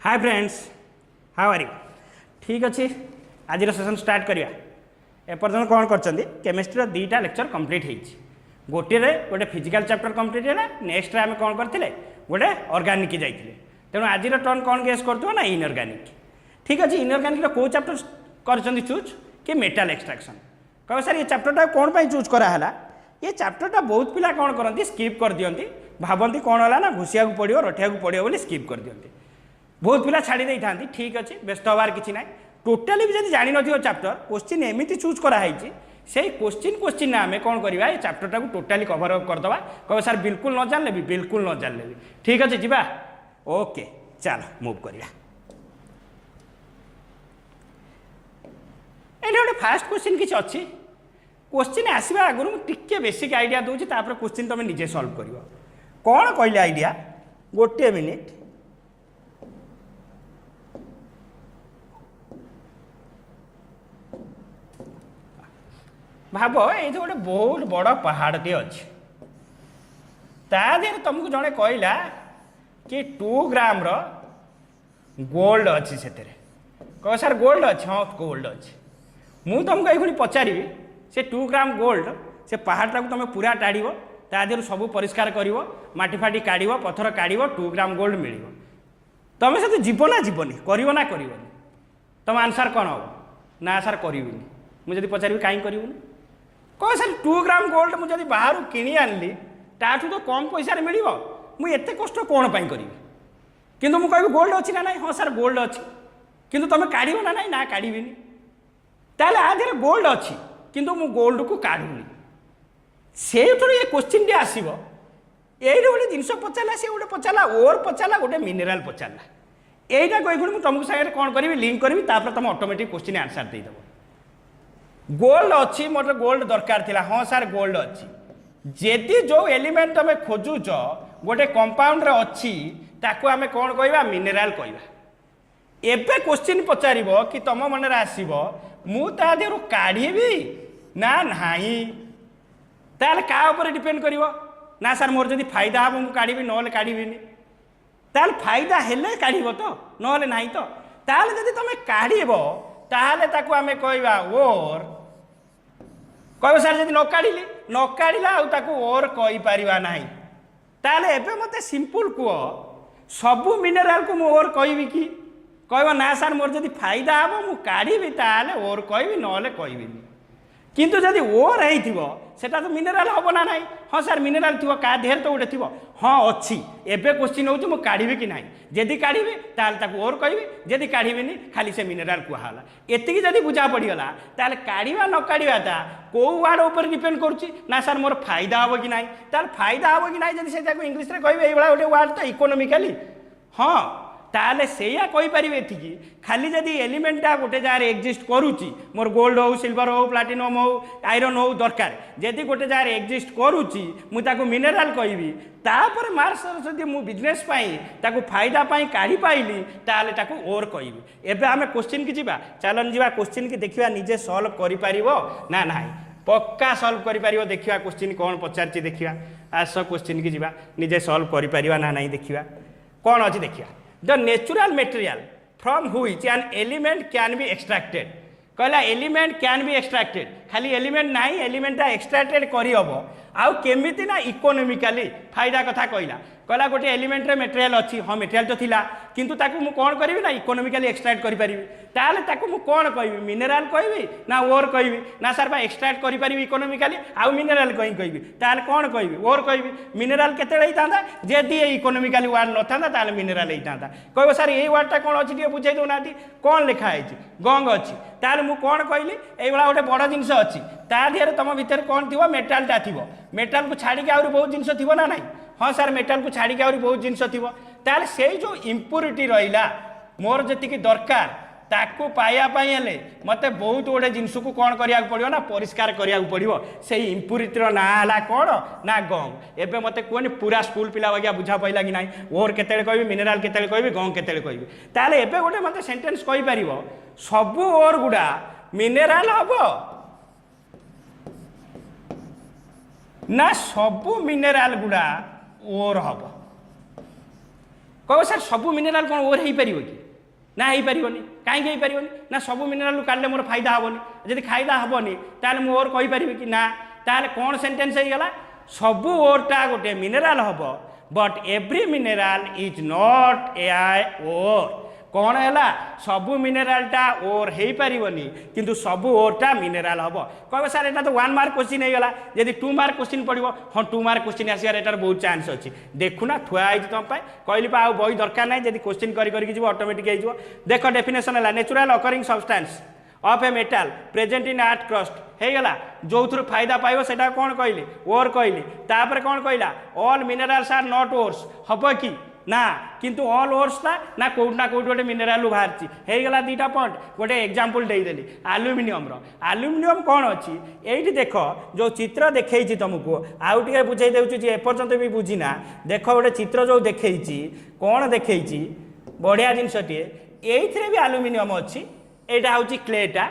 Hi friends, how are you? ठीक अच्छे। आज सेसन स्टार्ट करिया। एपर्तन कौन कर केमिस्ट्री दीटा लेक्चर कंप्लीट हो गोटे गोटे फिजिकल चैप्टर कंप्लीट है। नेक्स्ट आम कौन करते गोटे ऑर्गेनिक जाइए। तेणु आज टर्न कौन गेस कर ना इनऑर्गेनिक। ठीक अच्छे। इनऑर्गेनिक कौ चैप्टर कर चूज कि मेटाल एक्सट्रैक्शन। कह सर ये चैप्टरटा कौन पर चूज कराला? ये चैप्टरटा बहुत पिला कौन करती स्किप कर दियंती। भावती कौन है ना घुसिया पड़ो रटिया पड़ो बोली स्किप कर दियंती। बहुत पिला छाड़ी दे था। ठीक अच्छे, व्यस्त हबार किसी ना। टोटाली भी जब जान चैप्टर क्वेश्चन एमती चूज कराई से क्वेश्चन आम कौन करवा ये चैप्टरटा को टोटाली कवर अप करदे। कह सर बिल्कुल न जानले भी बिल्कुल न जानले भी। ठीक अच्छे जी। ओके चलो मूव करिया। ये गोटे फास्ट क्वेश्चन किसी अच्छी क्वेश्चन आसवा आगुरी मुझे बेसिक आइडिया दूसरी क्वेश्चन तुम निजे सॉल्व कर कौन कहले आइडिया। गोटे मिनिट। भाव ये गोटे बहुत बड़ पहाड़टे अच्छे तादेह तुमको जड़े कहला कि 2 ग्राम गोल्ड अच्छी से कह सर गोल्ड अच्छे। हाँ गोल्ड अच्छे। मुझे तुमको ये पचारि से 2 ग्राम गोल्ड से पहाड़टा को तुम पूरा टाड़ तादेह सब परिष्कार कर माटी फाटी काढ़ पथर काढ़ 2 ग्राम गोल्ड मिल तुम से जीव ना जीवनी कर ना कर तुम आंसर कौन हम ना सर करी मुझे पचारि कहीं करूँ कह सर 2 ग्राम गोल्ड मुझे बाहर किणी आनली ताठू तो कम पैसा मिल मुझे कष्ट कौन पाई करी किंतु मुझे कह गोल्ड अच्छी ना ना। हाँ सर गोल्ड अच्छी किंतु तुम काढ़ ना ना काढ़ी ताले आधे गोल्ड अच्छी किंतु मु गोल्ड को काढ़ुनी से ये क्वेश्चन टी आसो ये गोटे जिनस पचारा सी गोटे पचारा ओर पचारा गोटे मिनेराल पचारा यहीटा कही तुमको सागर कौन करी लिंक करी तुम ऑटोमेटिक क्वेश्चन आंसर देदेव। गोल्ड अच्छी मोटे गोल्ड दरकार थिला। हाँ सर गोल्ड अच्छी जेदी जो एलिमेंट तुम खोजुच गोटे कंपाउंड रे अच्छी ताको आमे कौन कहवा मिनेराल कहवा। एबे क्वेश्चन पचार कि तुम मन आसो मु ता देहरु काढ़ी ना नाही ताले का ऊपर डिपेंड करिवो ना सर मोर जदी फायदा हम मु काढ़ी नले काढ़ीबिनी ताले फायदा हेले काढ़ीबो तो नले नाही तो ताले जदी तुम काढ़ीबो ताले ताको आमे कहवा ओर कह सर जब न काढ़ला ओर कही पारिबा नाही ताले एबे मते सिंपल कह सबु मिनेराल को मु ओर कहबी कि कहबा ना सर मोर जदी फायदा हम मु काढ़ी ताले ओर कहबी नले कहबिनी किंतु जदि ओर होइथिबो सेटा तो मिनेराल हम ना नाही। हाँ सर मिनेराल थी क्या देहर तो गोटे थी। हाँ अच्छी एबे क्वेश्चन होची मु काढ़ी कि नाही जदि काढ़ी ताले ताको ओर कहबी जदि काढ़ीबिनी खाली से मिनेराल कहला एतिकी जदि बुझा पड़गला ताले काढ़ा न काढ़ाटा कौ वार्ड ऊपर डिपेंड करुच्ची ना सर मोर फायदा हम कि नाही ताले फायदा हम कि नाही जदि से इंग्लिश रे कहबे एइबळा गोटे वार्ड तो इकोनॉमिकली। हाँ ताले सेया कहि परिबे एथिकी खाली जदि एलिमेंटा गोटे जगह एक्जिस्ट करुच्ची मोर गोल्ड हो सिल्वर हो प्लाटिनम हो आयरन हो दरकार जदि गोटे जगह एक्जिस्ट करुच्ची मु ताको मिनेराल कहबी तापर मार्क्स जदि मु बिजनेस पाई ताको फायदा पाई काढ़ी पाइली ताले ताको ओर कहबी। एबे आमे क्वेश्चन की जीवा चलन जीवा क्वेश्चन की देखिबा निजे सॉल्व करि पारिबो ना नाही पक्का सॉल्व करि पारिबो। देखिबा क्वेश्चन कौन पचारची देखिबा आस क्वेश्चन की जीवा निजे सॉल्व करि पारिबा ना नाही देखिबा कौन अछि देखिबा। The natural material from which an element can be extracted कहला एलिमेंट कैन बी एक्सट्रैक्टेड खाली एलिमेंट नहीं एलिमेंटा एक्सट्रैक्टेड करी हबो आउ केमिति ना इकोनॉमिकली फायदा कथा कहला गोटे एलिमेंट रे मटेरियल अच्छी। हाँ मटेरियल तो थिला किंतु ताकू मु कौन करिवि ना इकोनॉमिकली एक्सट्रैक्ट करि परिबि ताले ताकू मु कौन कहबी मिनेराल कहबी ना ओर कहबी ना सर बा एक्सट्रैक्ट करि परिबि इकोनॉमिकली आउ मिनेराल कहीं कहबी ताले कौन कहबी ओर कहबी मिनेराल केते रहितांदा जेदी इकोनॉमिकली वार्ड नथांदा ताले मिनेराल रहितांदा कहबो सर एई वार्डटा कोन अछि टिके बुझाइ दो नाती कोन लिखा है गंग अछि ताले मु कौन कहली एइबळा गोटे बड़ जिनिस अछि ता देहरे तुम भितर कौन थिबो मेटालटा थिबो मेटाल को छाड़ी आउरी बहुत जिनिस थिबो ना नाही। हाँ सर मेटाल को छाड़ी आउरी बहुत जिनिस थिबो ताले से जो इम्प्योरिटी रहिला मोर जतिकी दरकार ताकू पाया पाई हेले मते बहुत गोटे जिनिस को कौन करिया पड़ियो ना परिष्कार करिया पड़ियो से इम्प्योरिटी रो ना हला कौन ना गंग। एबे मते कोनी पूरा स्कूल पिला वगिया बुझा पइला कि नाही ओर केतेले कहबी मिनेराल केतेले कहबी गंग केतेले कहबी ताले एबे गोटे मते सेंटेंस कहि परिबो सबु ओर गुडा मिनेराल हबो ना सबु मिनेराल गुडा ओर हम कह सर सबू मिनेराल कौन ओर हो पार कि ना हो पारनि कहीं हो पारनि ना सबू मिनेराल काढ़ले मोर फायदा हेनी जब फायदा हेनी ताल मुझे ओर कहीपरि कि ना ताल कौन सेन्टेन्स होगा सबू ओरटा गोटे मिनेराल हम but every mineral is not a ore कौन है सबू मिनेरालटा ओर हो पारनि किंतु सबू ओरटा मिनेराल हम कह सर एटा तो 1 मार्क क्वेश्चन होगा जब 2 मार्क क्वेश्चन पड़ो हाँ 2 मार्क क्वेश्चन आसार एटार बहुत चांस अच्छी देखुना थुआई तुम कहली आ बही दरकार ना जब क्वेश्चन कर ऑटोमेटिक हो देख डेफिनेशन है natural occurring substance of A metal present in आर्थ क्रस्ट होगा जो थ्रु फायदा पाइब से कौन कहली ओर कहली तापर कौन कहला all minerals are not ores हम कि ना किंतु ऑल ओर्स ना कौटना कौट गोटे मिनेराल बाहरी होगा 2टा पॉइंट गोटे एग्जांपल देदेली आलुमिनियम आलुमिनियम कौन अच्छी ये देख जो चित्र देखी तुमको आउ टे बुझे दूसरी एपर्यंत भी बुझीना देख गोटे चित्र जो देखी कौन देखी बढ़िया जिनसटे ये भी आलुमिनियम अच्छी यहाँ हूँ क्लेटा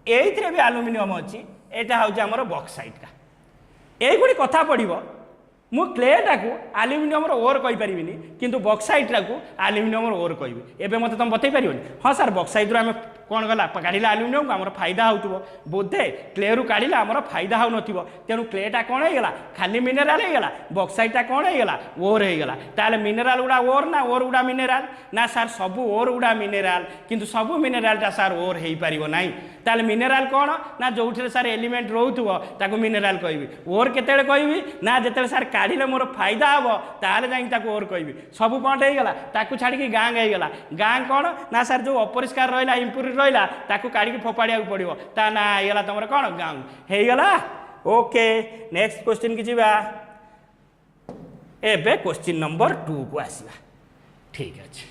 ये भी आलुमिनियम अच्छी यहाँ हूँ आमर बक्साइटा ये कथा पड़ो मु क्लेटा को आलुमिनियम ओर कहीपरि किंतु बक्साइटा को आलुमिनियम ओर कहि एवं मत तुम बतई पार हाँ सर बक्साइट आम कौन गला काढ़ा आलुमिनियम को आम फायदा हो बोधे क्ले रू काढ़ा आम फायदा हो तेणु क्लेटा कौन होगा खाली मिनेराल होगा बक्साइटा कौन होगा ओर होगा ताल मिनेराल गुड़ा ओर ना ओर गुड़ा मिनेराल ना सार सबू ओर गुड़ा मिनेराल किंतु सबू मिनेरालटा सार ओर हो पार ना ताल मिनेराल कौन ना जो सार एलिमेंट रोथो मिनेराल कहि ओर केते कहि ना जिते सार काढ़ले मोर फायदा हम ताल जा ओर कहि सबू कौन होगा छाड़ी गाँग होगा गाँ कौन ना सार जो अपरिष्कार रहा इम्प्यूरिटी रहा काढ़ी फोपाड़ा पड़ो ता ना होगा तुम कौन गाँव होगला ओके नेक्स्ट क्वेश्चन की जीवा एबे क्वेश्चन नंबर 2 को आसवा ठीक अच्छे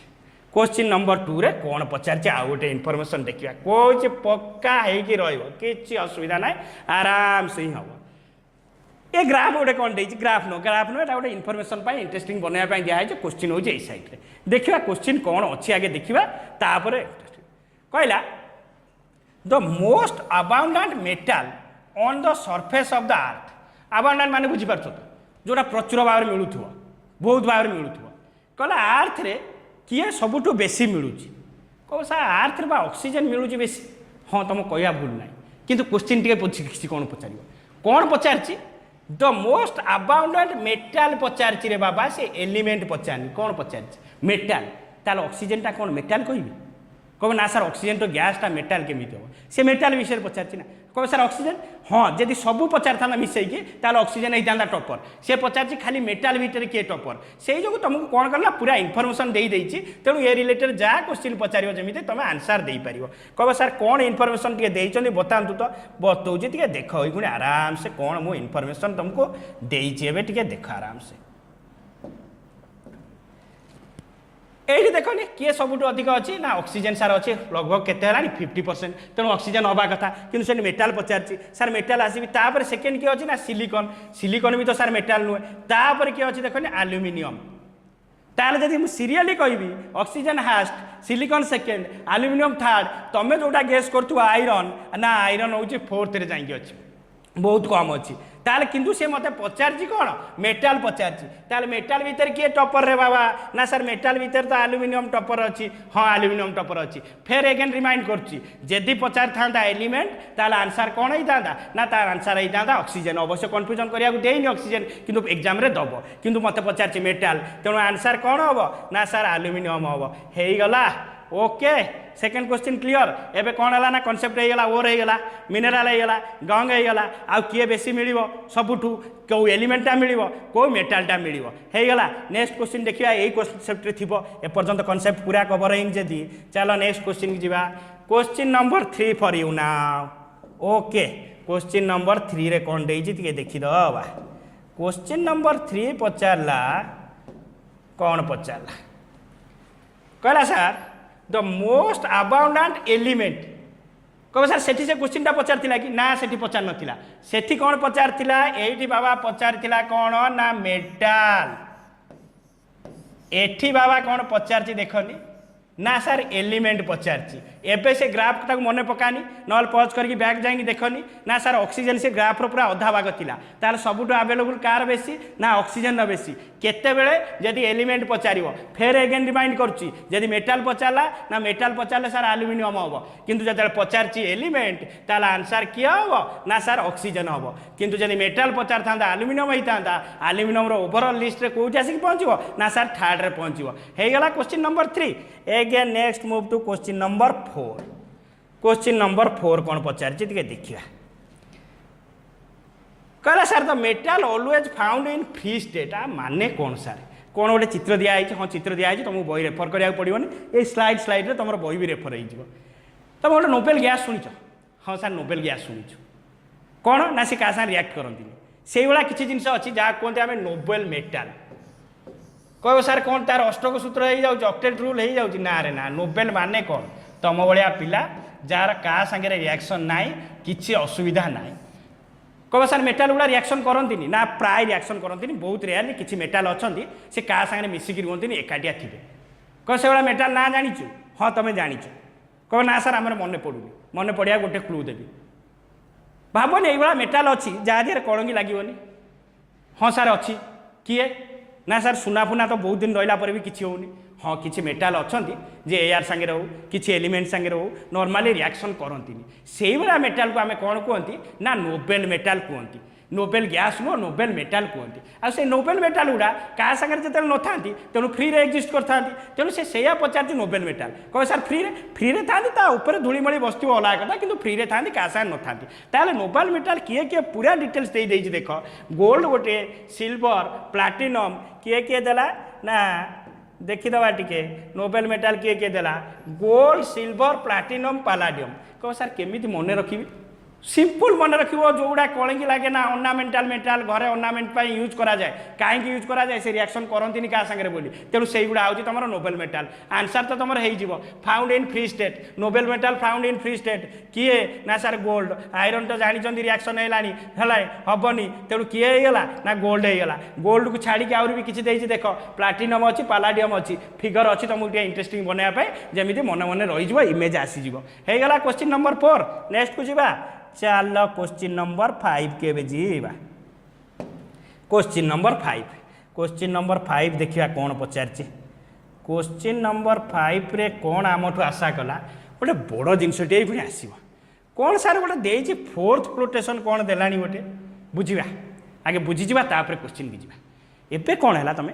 क्वेश्चन नंबर 2 रे कौन पचार आउ गोटे इनफॉरमेशन देखा कौच पक्का होगी रही असुविधा ना आराम से ही हम ये ग्राफ गोटे कौन दे ग्राफ नो एटा गोटे इनफॉरमेशन इंटरेस्टिंग बनवाई दिखाई क्वेश्चन हो सैड्रे देखा क्वेश्चन कौन अच्छी आगे देखा तापर कहला the most abundant metal on the surface of the earth abundant माने बुझीपार तो जोटा प्रचुर भाव में मिलूथो बहुत भाव में मिलूथो कहला अर्थ रे किए सबुठू बेसी मिलूची कह सा अर्थ रे बा ऑक्सीजन मिलूची बेसी हाँ तुम कहया भूल ना किंतु क्वेश्चन टे पछी कौन कौन पचारची द मोस्ट अबाउंडेंट मेटाल पचारची रे बाबा से एलिमेंट पचारनी कौन पचारची मेटाल ताल ऑक्सीजन टा कौन मेटाल कहबी कह ना सर ऑक्सीजन तो गैसटा मेटाल केमी हम से मेटाल विषय पचार ना कह सर ऑक्सीजन हाँ जदि सबू पचार था मिसेकी ताल ऑक्सीजन होता टॉपर से पचार खाली मेटाल भीतर किए टॉपर से जो तुमको कौन करला पूरा इनफॉरमेशन दे देछि तेणु ए रिलेटेड जहाँ क्वेश्चन पचार जमी तुम आंसर दे पार कह सर कौन इनफॉरमेशन टे देते बतातु तो बतौजी टे देख ये आराम से कौन मो इनफॉरमेशन तुमको देखे टे देख आराम से ये देखनी किए सबुठ अधिक अच्छी ना ऑक्सीजन सार अच्छे लगभग केते 50% तेणु ऑक्सीजन हवा कथा कि से मेटाल पचार सार मेटाल आसबि तापर सेकेंड किए अच्छी ना सिलिकॉन सिलिकॉन भी तो सार मेटाल नुहे तापर किए अच्छी देखनी आलुमिनियम ताल जब सीरियली कहबी oxygen hast silicon second aluminium third तुम जोटा गेस कर आयरन ना आयरन हूँ 4th रे जाइए अच्छी बहुत कम अच्छी ताल किंतु से मत पचार कौन मेटाल पचार मेटाल भीतर किए टॉपर रे बाबा ना सर मेटाल भीतर तो आलुमिनियम टॉपर अच्छी हाँ आलुमिनियम टॉपर अच्छी फेर एगेन रिमाइंड करी पचार था एलिमेंट ताल आंसर कौन होता ना तार आंसर होता ऑक्सीजन अवश्य कन्फ्यूजन करा देनी ऑक्सीजन किंतु एग्जाम रे दब किंतु मत पचार मेटाल तेणु आंसर कौन हम ना सर आलुमिनियम हम होगला ओके सेकेंड क्वेश्चन क्लियर एबे कौन है ना कॉन्सेप्ट होगा ओर होगा मिनेराल होगा गंग होगा आउ किए बेसी मिल सबुठू कौ एलिमेंटा मिल कौ मेटालटा मिल होगा नेक्स्ट क्वेश्चन देखिए यही कॉन्सेप्ट थी एपर्यंत कॉन्सेप्ट पूरा कवर होनी जदि चलो नेक्स्ट क्वेश्चन की जा question number 3 for you now okay question number 3 रे कौन देखे देखीदबा क्वेश्चन नंबर 3 पचारला कौन पचारला कहला sir the most abundant element कह सर सेठी से क्वेश्चन टा पचार कि ना सेठी पचार नथिला सेठी कौन पचार एठी बाबा पचार कौन ना मेटाल एठी बाबा कौन पचार देखनी ना सर एलिमेंट पचारची एबे से ग्राफ ताक मन पकानी ना पज करके बैक जाइए देखनी ना सर ऑक्सीजन से ग्राफ पूरा अधा भाग थिला तार सबुठ अवेलेबल कार बेसी ना ऑक्सीजन बेसी केते बेले जदि एलिमेंट पचारिबो फेर अगेन रिमाइंड करछि जदि मेटल पचारला ना मेटल पचारले सर एल्युमिनियम हबो किंतु जदि पचारछि एलिमेंट ताला आंसर किया हबो ना सर ऑक्सीजन हबो किंतु जदि मेटल पचार थांदा एल्युमिनियम होइतांदा एल्युमिनियम रो ओवरऑल लिस्ट रे कोठी आसी पहुंचबो ना सर थर्ड रे पहुंचबो हे गला question number 3 again next move to question number 4 question number 4 कौन पचारछि टिके देखिया कहला sir the metal always found in free state आ माने कौन सर कौन गोटे चित्र दिया है हाँ चित्र दिया है तुमको बही रेफर करा पड़ोनी ये स्लाइड रे तुम बही भी रेफर हो तुम गोटे नोबेल गैस शुणिच हाँ सर नोबेल गैस शुणिच कौन ना सी क्या रिएक्ट करती से भाया किसी जिन अच्छी जहाँ कहते आम नोबेल मेटाल कह सर कौन तार अष्टक सूत्र हो जाऊँ ऑक्टेट रूल हो जाऊँ ना रे ना नोबेल माने कौन तुम भाया पिला जार क्या सागे रिएक्शन नाई किसी असुविधा ना कह सर मेटाल गुड़ा रिएक्शन करती ना प्राय रिएक्शन करती बहुत रेयरली किसी मेटाल अच्छा से क्या सागे मिसिक रुहति एकाटिया थे कह से भाया मेटाल ना जाचु हाँ तुम जाच कह ना सर आम मन पड़ूनी मन पड़ा गोटे क्लू देवी भावन ये मेटाल अच्छी जहाँ देहर कलंगी लगनी हाँ सर अच्छी किए ना सर सुना फुना तो बहुत दिन रहा भी किसी होनी हाँ किसी मेटाल अच्छा जे एयर सांगे हो किसी एलिमेंट सांगे हो नॉर्मली रिएक्शन करती से भाया मेटाल को आम कौन कहती ना नोबेल मेटाल कहती नोबेल गैस नुह नोबेल मेटाल कहती आ से नोबेल मेटाल गुड़ा क्या सागर जो न था तेणु फ्री रे एक्जिस्ट करता तेणु से पचार नोबेल मेटाल कह सर फ्री रे था ऊपर धूलीमली बसती अलग कथा कि फ्री रे था क्या सागर न था ताले नोबेल मेटाल किए किए पूरा डिटेल्स दे देख गोल्ड गोटे सिल्वर प्लाटिनम किए किए देला ना देखीदबा टिके नोबेल मेटाल किए किए देला गोल्ड सिल्वर प्लाटिनम पालाडियम कह सर केमिति मन रखी सिंपल मन रखिबो जोड़ा कलंगी लगे ना ऑर्नामेंटल मेटाल घरे ऑर्नामेंट यूज करा जाए कहीं यूज करा जाए से रिएक्शन करती क्या सागर बोली तेणु से गुड़ा हूँ तुम नोबेल मेटाल आंसर तो तुम हो found in free state Nobel metal found in free state किए ना सर गोल्ड आयरन तो जानते रिएक्शन है हेनी तेणु किए होगा ना गोल्ड होगा गोल्ड को छाड़ी आउरी भी किसी देती देख प्लाटिनम अच्छी पालाडियम अच्छी फिगर अच्छी तुमको टे इंटरेस्टिंग बनवाई जमी मन मन रही इमेज आसीज होगा क्वेश्चन नंबर 4 नेक्स्ट को जीवा चल क्वेश्चन नंबर 5 के जीवा क्वेश्चन नंबर 5 देखिए कौन पचार क्वेश्चन नंबर 5 रे कौन आम आशा कला गोटे बड़ जिनसटे पुणी आसो कौन सार गोटे देती फोर्थ फ्लोटेशन कौन देलानी गोटे बुझा आगे बुझीजा क्वेश्चन की जा एबे कौन है तुम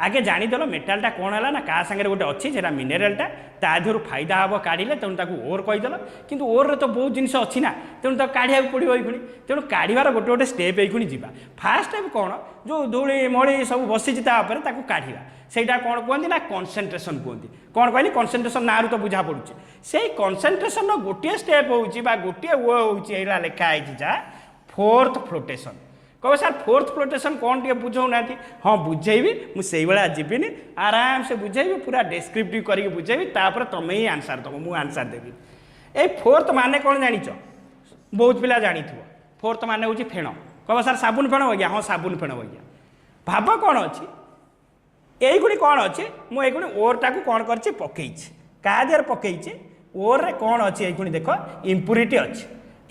आगे जानीदेल मेटालटा कौन है ना क्या सागर गोटे अच्छी जेटा मिनेरालटा ता देहर फायदा हम काढ़े तेणु ताक ओर कहीदेल कि ओर तो बहुत जिन अच्छी ना तेणु ताक काढ़ा पड़ो ये तेणु काढ़ार गोटे गोटे स्टेप ये जा फास्ट स्टेप कौन जो धूली मड़ी सब बसी काढ़ा सेटा कौन कहते ना कनसेंट्रेशन कहते कौन कहली कनसेंट्रेशन ना तो बुझा पड़ुचे से कनसेंट्रेशन गोटे स्टेप होची गोटे वो होची लिखाई जा फोर्थ फ्लोटेशन कह सर फोर्थ फ्लोटेशन कौन टे बुझौ ना हाँ बुझेबी मुझे भाया जीविनी आराम से बुझेबी पूरा डेस्क्रिप्टिव करके बुझेबी तापर तुम ही आंसर दब मुझे आंसर देवी ए फोर्थ माने कौन जानिच बहुत पिला जानी फोर्थ माने हूँ फेण कह सर साबुन फेण हो गया हाँ साबुन फेण हो गया भाव कौन अच्छी यही कौन अच्छे मुझे ओरटा को कौन कर पकई क्या देहर पकई ओर रे कौन अच्छे ये देख इम्प्यूरिटी अच्छी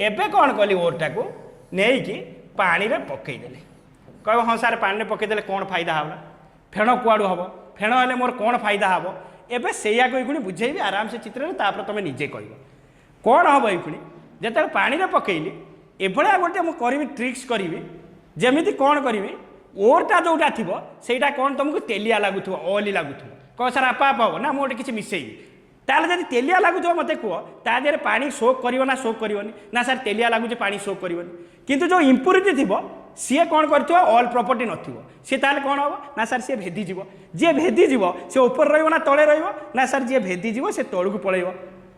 एबे कौन कली ओरटा को नहीं पानी रे पकईदे कह हाँ सार पानी में पकईदे कौन फायदा हम फेण कुआड़ू हम फेण हेल्ले मोर कौन फायदा हम एबे से बुझेबी आराम से चित्र तापर तुम निजे कह कौन हम ये जिते पानी में पकईली एभलिया गोटे मुझे करी ट्रिक्स करी जमी कौन करी ओरटा जोटा थी सेटा कौन तुमको तेलिया लगुव ऑयली लगुव कह सर आपा आप हम ना मुझे किसी मिसेबी ताल जब तेलिया लगुव मत कह ता देहर पानी सोक कर ना सोक करनी ना सर तेलिया लगुच पानी सोक करनी किंतु जो इम्प्यूरिटी थी सी कौन कर ऑयल प्रॉपर्टी नथिबो सी ताल कौन हम ना सर सी भेदीज जी भेदीज सी ऊपर रहा तले ना सर जी भेदीज से तौक पलैब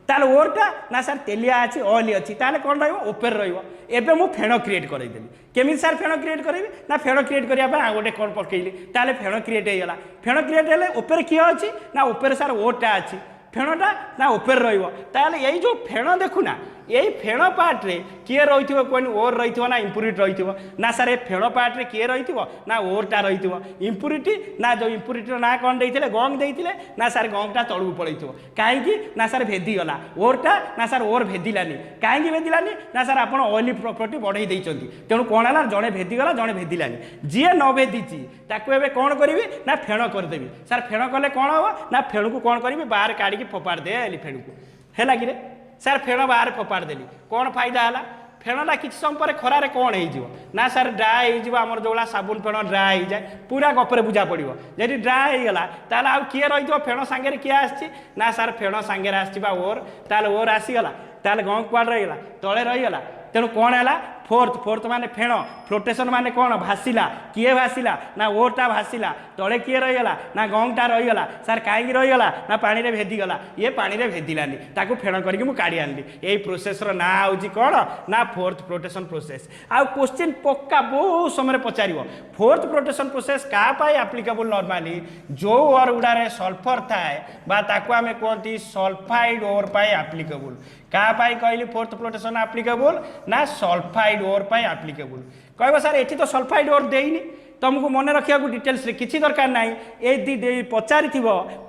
ताल ओरटा ना सर तेलिया अच्छी ऑयली अच्छी ताल कौन ऊपर रही मु फेण क्रिएट करदेली केमी सर फेण क्रिएट करी ना फेण क्रिएट करने गोटे कौन पकईली ताल फेण क्रिएट होगा फेण क्रिएट हेल्ले ऊपर किए अच्छी ना ऊपर सर ओरटा अच्छी फेणटा ना ऊपर रहिबो ताले एई जो फेण देखुना यही फेण पार्ट्रे किए रही कहनी ओर रही ना इम्प्यूरिटी रही ना सर ए फेण पार्ट्रे किए रही ना ओरटा रही इम्प्यूरिटी ना जो इम्प्यूरिटी ना कौन देते गंग देते ना सर गंगटा तलू पड़े कहीं ना सर भेदीगला ओरटा ना सर ओर भेदिलानी कहीं भेदिलानी ना सर आप ऑयली प्रॉपर्टी बढ़ई देते तेणु कौन है जड़े भेदीगला जड़े भेदिलानी जी न भेदीची ताकू एवं कौन करी ना फेण करदेवी सर फेण कले कौन हम ना फेण को कौन करी बाहर काढ़ी फोपाड़ दे फेण को है कि सर फेण बाहर फोपाड़ देली कौन फायदा है फेणटा किसी समय पर खरारे कौन हो ना सर ड्राए होमर जो साबुन फेण ड्राए हो जाए पूरा गपरे बुझा पड़ो जब ड्राए होगला ताल आउ किए रही फेण सांगे किए आसी ना सर फेण सांगे आसवा ओर ताल ओर आसीगला ताल गंग कुआड़ रहीगला तले रहीगला तेणु कौन है फोर्थ माने फेण फ्लोटेशन माने कौन भासिला किए भासिला ना ओरटा भासिला तले किए रहीगला ना गंगटा रहीगला सर कहीं रहीगला ना पानी रे भेदीगला ये पानी रे भेदिलानी ताकू फेण करके मुझे काढ़ी आनली यही प्रोसेसर ना हूँ कौन ना फोर्थ फ्लोटेशन प्रोसेस आउ क्वेश्चन पक्का बहुत समय पचार फोर्थ फ्लोटेशन प्रोसेस क्या आप्लिकेबल नॉर्मली जो ओर गुड़ारे सल्फर थाए आम कहती सल्फाइड ओर आप्लिकेबल क्या कहली फोर्थ फ्लोटेशन आप्लिकेबल ना सल्फाइड ओर आप्लिकेबल कह सर ये तो सल्फाइड ओर देनी तुमको मन रखा डिटेल्स किसी दरकार ना ये पचारि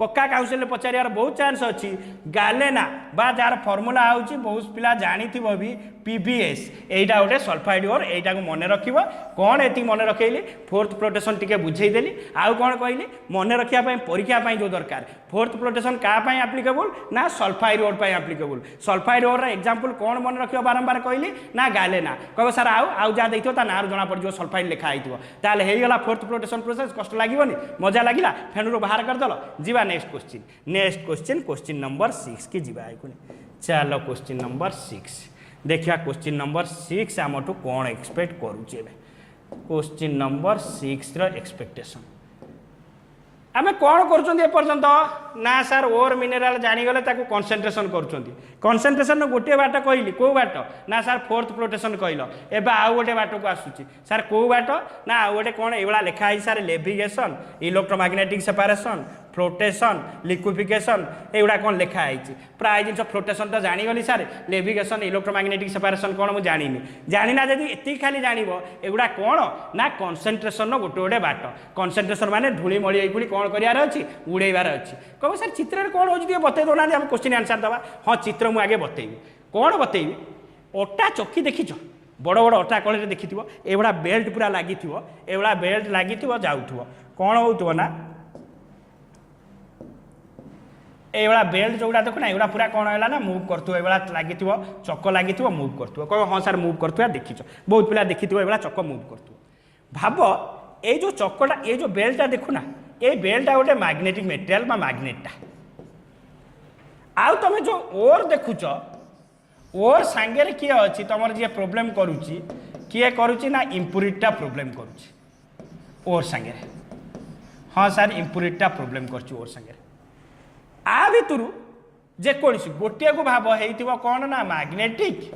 पक्का काउंसिल पचार बहुत चांस अच्छी गालेना बा जार फर्मुला हूँ बहुत पिला जानी भी पीबीएस एटा गोटे सल्फाइड ओर एटा को मन रख कौन ये मन रखेली फोर्थ फ्लोटेशन टी बुझेदेली आउ कौन कहली मन रखा परीक्षा जो दरकार फोर्थ फ्लोटेशन क्या आप्लिकेबल ना sulphide ore applicable sulphide ore example कौन मन रख बारंबार कहली ना गालेना कह सर आउ जहाँ देखिए ना जना पड़ सल्फाइड लिखाई होगला फोर्थ फ्लोटेशन प्रोसेस कष्ट लगभग मजा लगे फेणु बाहर करदेल जीवा नेक्स्ट क्वेश्चन नंबर 6 की जीवा चलो क्वेश्चन नंबर 6 देखिए क्वेश्चन नंबर 6 आम कौन एक्सपेक्ट करुचे क्वेश्चन नंबर 6 एक्सपेक्टेशन आम कौन करपर्यंत ना सर ओर मिनेराल जानीगले कनसेंट्रेशन कनसेंट्रेशन गोटे बाट कहली कौ बाट ना सर फोर्थ फ्लोटेशन कहल एवं आउ गोटे बाट को आसूची सर कौ बाट ना आउ गोटे कौन ये लिखाई sir levigation electromagnetic separation flotation liquefaction एगुड़ा कौन लिखाई प्राय जिन फ्लोटेशन तो जानीगली सर लेविगेशन इलेक्ट्रोमैग्नेटिक सेपरेशन कौन मुझे जाना जब ये खाली जान एगुड़ा कौन ना कनसेंट्रेशन गोटे गोटे बाट कनसेंट्रेशन माने धूलीमली कौन करार अच्छी उड़ेबार अच्छी कह सर चित्र कौन हो बतई दौना आम क्वेश्चन आंसर दवा हाँ चित्र मुझे आगे बतेबी कौन बतेबी अटा चक्की देखीच बड़ बड़ अटा कड़े देखी एगुड़ा बेल्ट पूरा लगी एगुड़ा बेल्ट लगी जाऊ कौन हो ना एगुड़ा बेल्ट जोड़ा देखना एगुड़ा पूरा कौन है ना मुव कर लगी चक लगी मुव कर कह हाँ सर मुव कर देखी बहुत पिला देखी एगुड़ा चक मुव कर भाव ये जो चकटा ये जो बेल्टा देखुना ये बेल्टा गोटे मैग्नेटिक मेटेरियल मैग्नेटा आउ तुम जो ओर देखुच ओर सांगे किए अच्छी तुम जी प्रोब्लेम करुच्ची किए करुच्ची ना इम्प्यूरिटा प्रोब्लेम करुच्ची ओर सांगे हाँ सर इम्प्यूरिटा प्रोब्लेम करुच्ची ओर सांगे आ भितर जेकोसी गोटे को भाव हो कौन ना मैग्नेटिक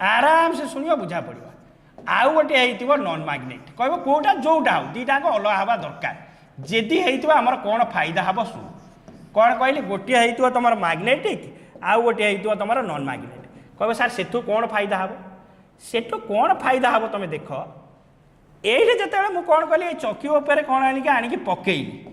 आराम से शुण बुझा पड़ो आउ गोटे हो नॉन मैग्नेट कह कौटा जोटा हो दीटा अलग हवा दरकार जदि होमर कौन फायदा हम शुण कौन कहली गोटे हो तुम मैग्नेटिक आउ गोटे हो तुम नॉन मैग्नेट कह सर से कौन फायदा हम सेठू कौन फायदा हम तुम देख ये जो मुझे कौन कहली चौकी उपर कौन आनिकी पकईली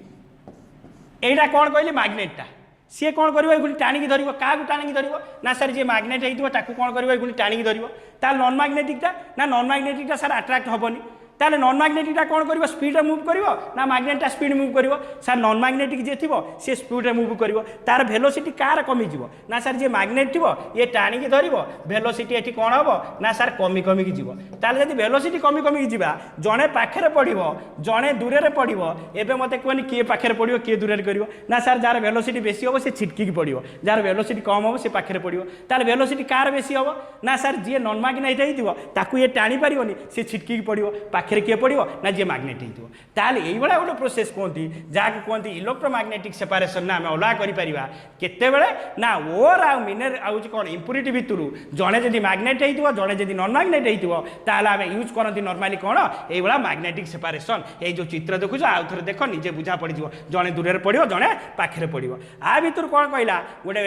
एटा कौन कहली मैग्नेटा सी कौन कर टाणी धर क्या टाणी धर ना सर जी मैग्नेट होता कौन कर टाणी धर ताल नॉन मैग्नेटिकटा ना नॉन मैग्नेटिकटा सर अट्राक्ट हेनी ताले नॉन मैग्नेटिकटा कौन कर स्पीड रे मूव कर ना मैग्नेटा स्पीड मूव कर सर नॉन मैग्नेटिक जी थी सी स्पीड रे मूव कर तार भेलोसिटी कार कमिज ना सर जी मैग्नेट थी ये टाणी धर भेलोसिटी ये कौन हम ना सर कमी कमिकी जीव ताले जब भेलोसिटी कमी कमिकी जीवा जड़े पाखे पड़ो जड़े दूर पड़ो एवं मत कहनी किए पाखे पड़ो किए दूर कर ना सर जार भेलोसिटी बेसी हम से छिटकी पड़ो जार भेलोसिटी कम हम से पाखे पड़ो ताले भेलोसिटी कार बेसी हम ना सर जी नॉन मैग्नेट होती ये टाणी पारे सी छिटकी पड़ो पाखे किए पड़ो ना जी मैग्नेट हो ताले यही गोटे प्रोसेस कहती जहाँ कहते इलेक्ट्रोमैग्नेटिक सेपरेशन ना आम अलग करें ना ओर आउ मिनर आउँ कौन इम्प्यूरिटी भितर जड़े जदि मैग्नेट हो जड़े जदि नॉन मैग्नेट हो आम यूज करती नॉर्मली कौन ये मैग्नेटिक सेपरेशन ये जो चित्र देखुच आउ थे देख निजे बुझा पड़ जड़े दूर पड़ो जड़े पाखे पड़ो आ भर कौन कहला गोटे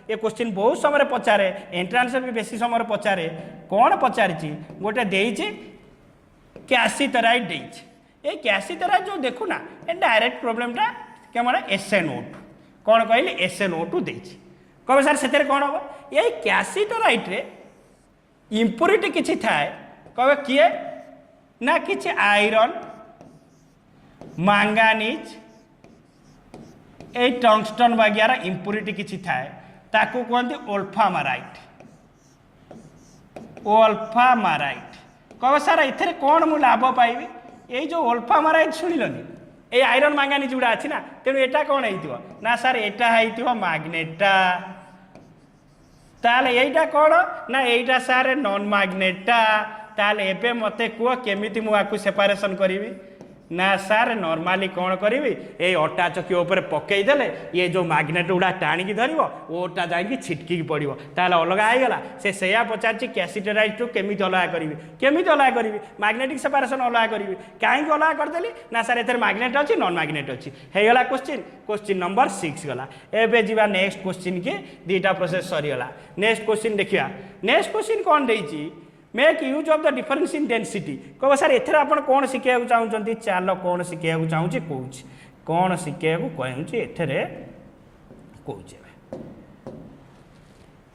ये क्वेश्चन बहुत समय पचारे एंट्रांस भी बेसी समय पचारे कौन पचारि गोटे देइछि कैसीटराइड देइछि ये कैसीटराइड जो देखु ना ये डायरेक्ट प्रॉब्लमटा केवल SnO2 कौन कहले SnO2 देइछि कहे सर से कौन हम ये कैसीटराइड रे इम्प्यूरिटी किछि थाए कहे किए ना किछि आयरन मैंगानीज ए टंगस्टन वगैरह इम्प्यूरिटी किछि थाए ताकू कहते ओल्फामाराइट ओल्फामाराइट कह सार एथेर कौन मु लाभ पाइबी ये जो ओल्फामाराइट शुणिलनि ये आयरन मैंगानीज गुड़ा अच्छी ना तेणु एटा कौन हो ना सार एटा मैग्नेटा ताले यहीटा कौन ना यहीटा सार नॉन मैग्नेटा ताले एबे मते कह केमिति मु आकु सेपरेशन करी ना सार नॉर्मली कौन करी ये अटा चक्की उपर पकईदे ये जो मैग्नेट गुड़ा टाणिकी धर ओटा जाकि छिटकी पड़ो ताल अलग आईगला से सैया पचार कैसीटराइड टू केमी अलग करी मैग्नेटिक सेपरेशन अलग करी कहीं अलग करदेली ना सार एथर मैग्नेट अच्छी नॉन मैग्नेट अच्छी होगला क्वेश्चन नंबर 6 गला एबे जीवा नेक्स्ट क्वेश्चन की दुईटा प्रोसेस सरीगला नेक्स्ट क्वेश्चन देखिया नेक्स्ट क्वेश्चन कौन देइछि make use of the difference in density कह सर एथर आप कौन शिखा चाहते चल कौन शिखा चाहूँगी कौच कौन शिखा कहूँ एथर कौच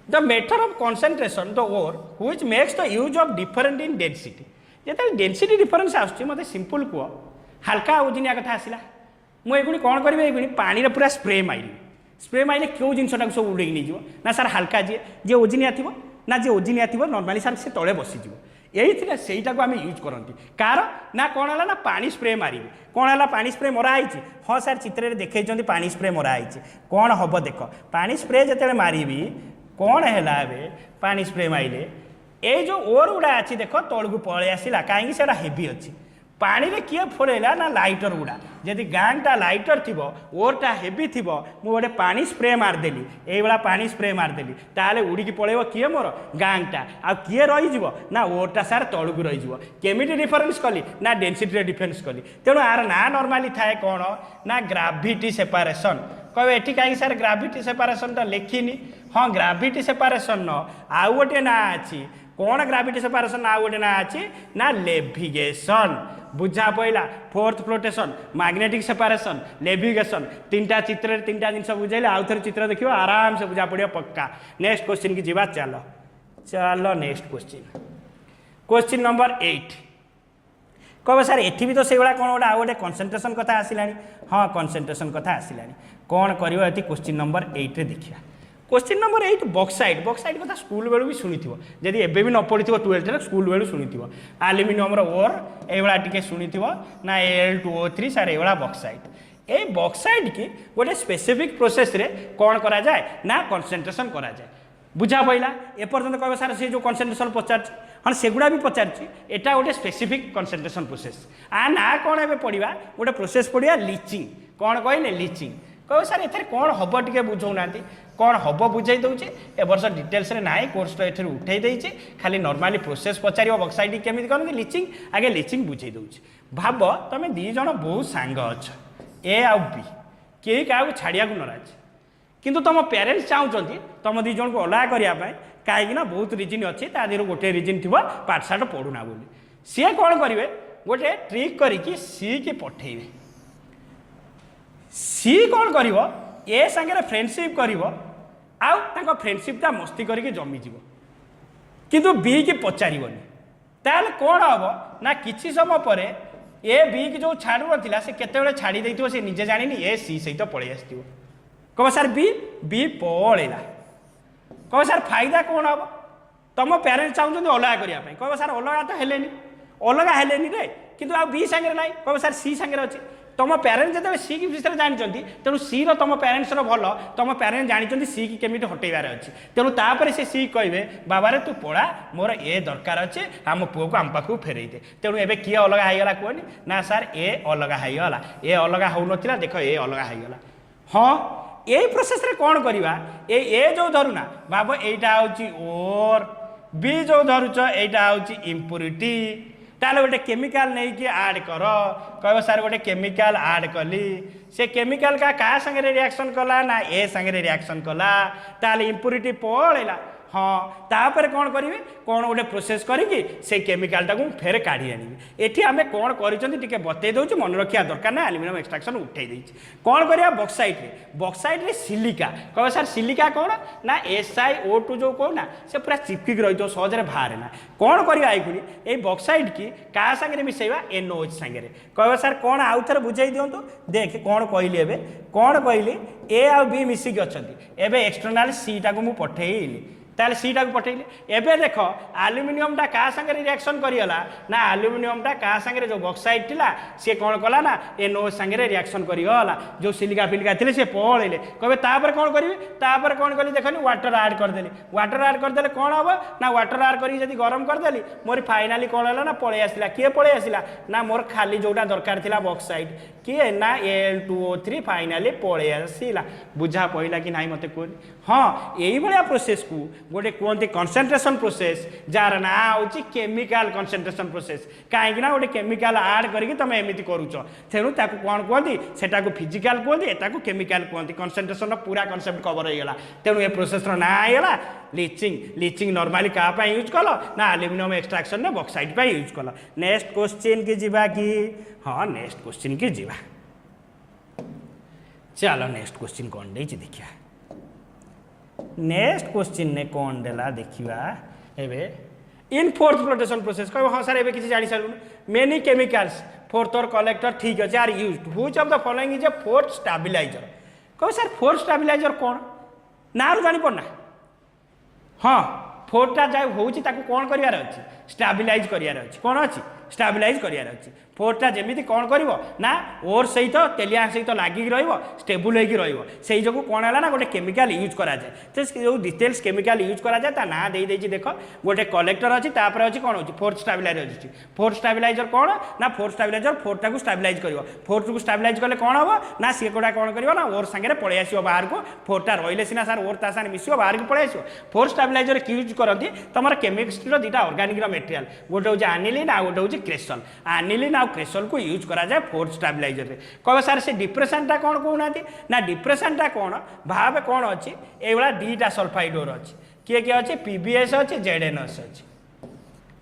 the method of concentration the ore which makes the use of different in density जो डेंसिटी डिफरेंस आसुच्छी मत सिंपल कह हल्का ओजनिया कथा आसला मुझे कौन करी ये पानी पूरा स्प्रे मारे क्यों जिनटा सब उड़े नहीं ना सार हल्का जी ओजनिया थी ना जी ओजनिया थी नॉर्मली सार से तले बसीज यही सहीटा को आम यूज करती कार ना कौन है ना पानी स्प्रे मारे कौन है पानी स्प्रे मराई हाँ सार चित्र देखते पानी स्प्रे मराई कौन हम देख पानी स्प्रे जिते मारि कौन है पानी स्प्रे मारे ये जो ओर गुड़ा अच्छी देख तौक पलि आसला कहीं से हेवी अच्छी पानी रे किए फोड़ेला ना लाइटर गुड़ा जदि गांगटा लाइटर थी ओरटा हेवी थी गोटे पानी स्प्रे मारदेली ये पानी स्प्रे मारदेली ताले उड़िकी पड़े किए मोर गांगटा आ किए रही ना ओरटा सार तौक रही केमिटी डिफरेंस कली ना डेंसिटी डिफरेंस कली तेणु आर ना नॉर्मली थाए कौन ना ग्राविटी सेपरेशन कहे ये कहीं सार ग्राविटी सेपरेशन लिखिनी हाँ ग्राविटी सेपरेशन न आउ गोटे ना अच्छी कौन ग्राविटी सेपरेशन आउ गोटे ना अच्छी ना लेविगेशन बुझा पड़ा fourth flotation magnetic separation levigation तीनटा चित्र तीनटा जिन बुझेले आउ थे चित्र देखिए आराम से बुझा पड़ो पक्का नेक्स्ट क्वेश्चन की जीवा चलो चलो नेक्स्ट क्वेश्चन नंबर 8 कह सर एठी भी तो से कौन गोटे आउ गोटे कंसंट्रेशन कथा आसला हाँ कंसंट्रेशन कथा आसला कौन कर क्वेश्चन नंबर 8 रे देखिए क्वेश्चन नंबर 8 बक्साइड कथा स्कूल बेलू भी शुणी जदि एबे भी न पढ़ी 12 स्कूल बेलू शुणी आल्युमिनियम ओर ये टे शुणी ना Al2O3 सार ये बक्साइड ये बक्साइड की गोटे स्पेसिफिक प्रोसेस रे कौन करा जाए ना कंसंट्रेशन करा जाए बुझा पड़ा एपर्तंत कह सार से जो कंसंट्रेशन पचार हाँ सेगुड़ा भी पचार एटा गोटे स्पेसिफिक कंसंट्रेशन प्रोसेस आ ना कौन ए पढ़ा गोटे प्रोसेस पढ़ा लिचिंग कौन कहले लिचिंग कह सार एथेर कौन हम टे बुझौना कौन हम बुझे दूचे ए वर्ष डिटेल्स रे ना कोर्स तो ये उठे देती खाली नॉर्मली प्रोसेस पचार बक्साइड केमी करते लिचिंग आगे लिचिंग बुझे दूचे भाव तुम दी जन बहुत सांग अच्छ ए आउ बी कई क्या छाड़िया नाराज किंतु तुम पेरेन्ट्स चाहते तुम दी जन को अलग करने कहीं बहुत रिजन अच्छी तादेह गोटे रिजन थी पाठशाठ पढ़ुना बोली सी कौन करेंगे गोटे ट्रिक करके सी की पठेबे सी कौन कर ए सांगे फ्रेंडशिप कर फ्रेंडशिपटा मस्ती करके जमीज किंतु बी की पचारनी ताल कौन हम ना किसी समय पर ए बी की जो छाड़ू ना से केते छाड़ी देथिबो से निजे जानी ए सी सहित पलि आसो कह सार बी पलैला कह सार फायदा कौन हम तुम पेरेन्ट्स चाहते अलग करने कह सार अलग तो हेलेनी अलग हेलेनी रे किंतु आ बी सांगे ना कह सार सी सांगे अच्छे तुम पेरेन्ट्स जो सी की विषय जानते तेणु सी तुम पेरेन्ट्स भल तुम पेरेन्ट्स जानते सी की केमी हटेबार अच्छी तेणु तापर से सी कहे बाबा रे तू पढ़ा मोर ए दरकार अच्छे आम पुओ को आम पाखक फेरई दे तेणु एवं किए अलग होगा कहनी ना सार ए अलग होगा ए अलग हो ना देख ए अलग होगा हाँ यही प्रोसेस रे कौन करवा ए जो धरुना बाबा एटा हूँ ओर बी जो धरुच एटा हूँ इम्प्यूरिटी ताले गोटे केमिकाल नहीं कि ऐड कर कह सार गोटे केमिकाल ऐड कली से केमिकाल का संगे रिएक्शन कला ना ए संगे रिएक्शन कला ताले इम्प्यूरिटी पलैला हाँ तापर कौन करेंगे कौन गोटे प्रोसेस करके से केमिकाल टाक फेर काढ़ी आनी एठी आमे कौन कर बतई दौर मन रखा दरकार ना एल्युमिनियम एक्सट्राक्शन उठे देती कौन करवा बक्साइट रे सिलिका कह सार सिलिका कौन ना SiO2 जो कहना से पूरा चिपकिक रही सहजरे बाहर ना कौन करवा ये बक्साइट की क्या सागर मिसेवा NOH सागर कह सार कौन आउ थे बुझे दिंतु देख कौन कहली एवं कौन कहली ए आ बी मिसिकी अच्छा एवं एक्सटर्नाल सी टाक मुझे पठेली ताले सीटा को पठेली एबे देख आल्युमिनियम टा क्या संगे रिएक्शन करियला ना आल्युमिनियम टा क्या संगे जो बक्साइट थिला से कौन कला ना NOH संगे रिएक्शन करियला जो सिलिका फिलिका थिले से पळेले कहबे तापर कौन करिवे तापर कौन कली देखनी वाटर ऐड कर देली वाटर ऐड कर देले कौन हबो ना वाटर ऐड करी जदी गरम कर देली मोर फाइनली कौन हला ना पळे आसिला किए पळे आसिला ना मोर खाली जोटा दरकार थिला बक्साइट किए ना Al2O3 फाइनली पळे आसिला बुझा पइला कि नाही मते कोन हाँ यही भाया प्रोसेस को गोटे कहते कंसंट्रेशन प्रोसेस जार ना हूँ केमिकल कंसंट्रेशन प्रोसेस कहीं गोटे केमिकल ऐड करके तुम एमती करुच तेणु कौन कहती सेटा को फिजिकल कहते एटा को केमिकल कहते कंसंट्रेशन पूरा कनसेप्ट कवर होगा तेणु ये प्रोसेस ना आईगला लिचिंग नॉर्मली क्या यूज कल ना एल्युमिनियम एक्सट्राक्शन ने बक्साइट यूज कल नेक्स्ट क्वेश्चन की जीवा कि हाँ नेक्स्ट क्वेश्चन की जीवा चलो नेक्स्ट क्वेश्चन कौन दे देखिए नेक्स्ट क्वेश्चन ने कौन देला देखिवा एबे इन फोर्थ फ्लोटेशन प्रोसेस कह हाँ सर एबे किसी जानी सारू मेनी केमिकल्स फोर्थ और कलेक्टर ठीक अच्छे are used which of the following is a froth stabiliser कह सर फोर्थ स्टेबलाइजर कौन ना जानी पड़ना हाँ फोर्टा जाए होची ताको कौन करियार अछि स्टेबलाइज करियार अछि कौन अछि स्टेबलाइज करियार अछि फोर्टा जेमिति कौन करिवो ना ओर सहित तेलिया सहित लागिक रहिवो स्टेबल होइकी रहिवो सेही जको कौन हला ना गोटे केमिकल यूज करा जाए तो जो डिटेल्स केमिकल यूज करा जाए ता ना देई देछि देखो गोटे कलेक्टर अछि तापर अछि कौन होछि फोर्थ स्टेबलाइजर अछि फोर्थ स्टेबलाइजर कौन ना फोर्थ स्टेबलाइजर फोर्टा को स्टेबलाइज करिवो फोर्थ को स्टेबलाइज कले कौन हबो ना से कोडा कौन करिवो ना ओर संगे पळे आसीबो बाहर को फोर्टा रहिले सिना सार ओर ता साने मिसियो बाहर को पळे आसीबो फोर्थ स्टेबलाइजर की यूज करंती तमर केमिस्ट्री रो दीटा ऑर्गेनिक रो मटेरियल गोटे होछि एनिलीन आ गोटे होछि क्रेसॉल एनिलीन आ क्रेसॉल को यूज करा जाए फोर्थ स्टेबलाइजर रे कह सार से डिप्रेशन टा कौन कहना ना डिप्रेशन टा कौन भाव कौन अच्छी ये दीटा सल्फाइड ओर अच्छी किए किए अच्छे PBS अच्छे ZNS अच्छे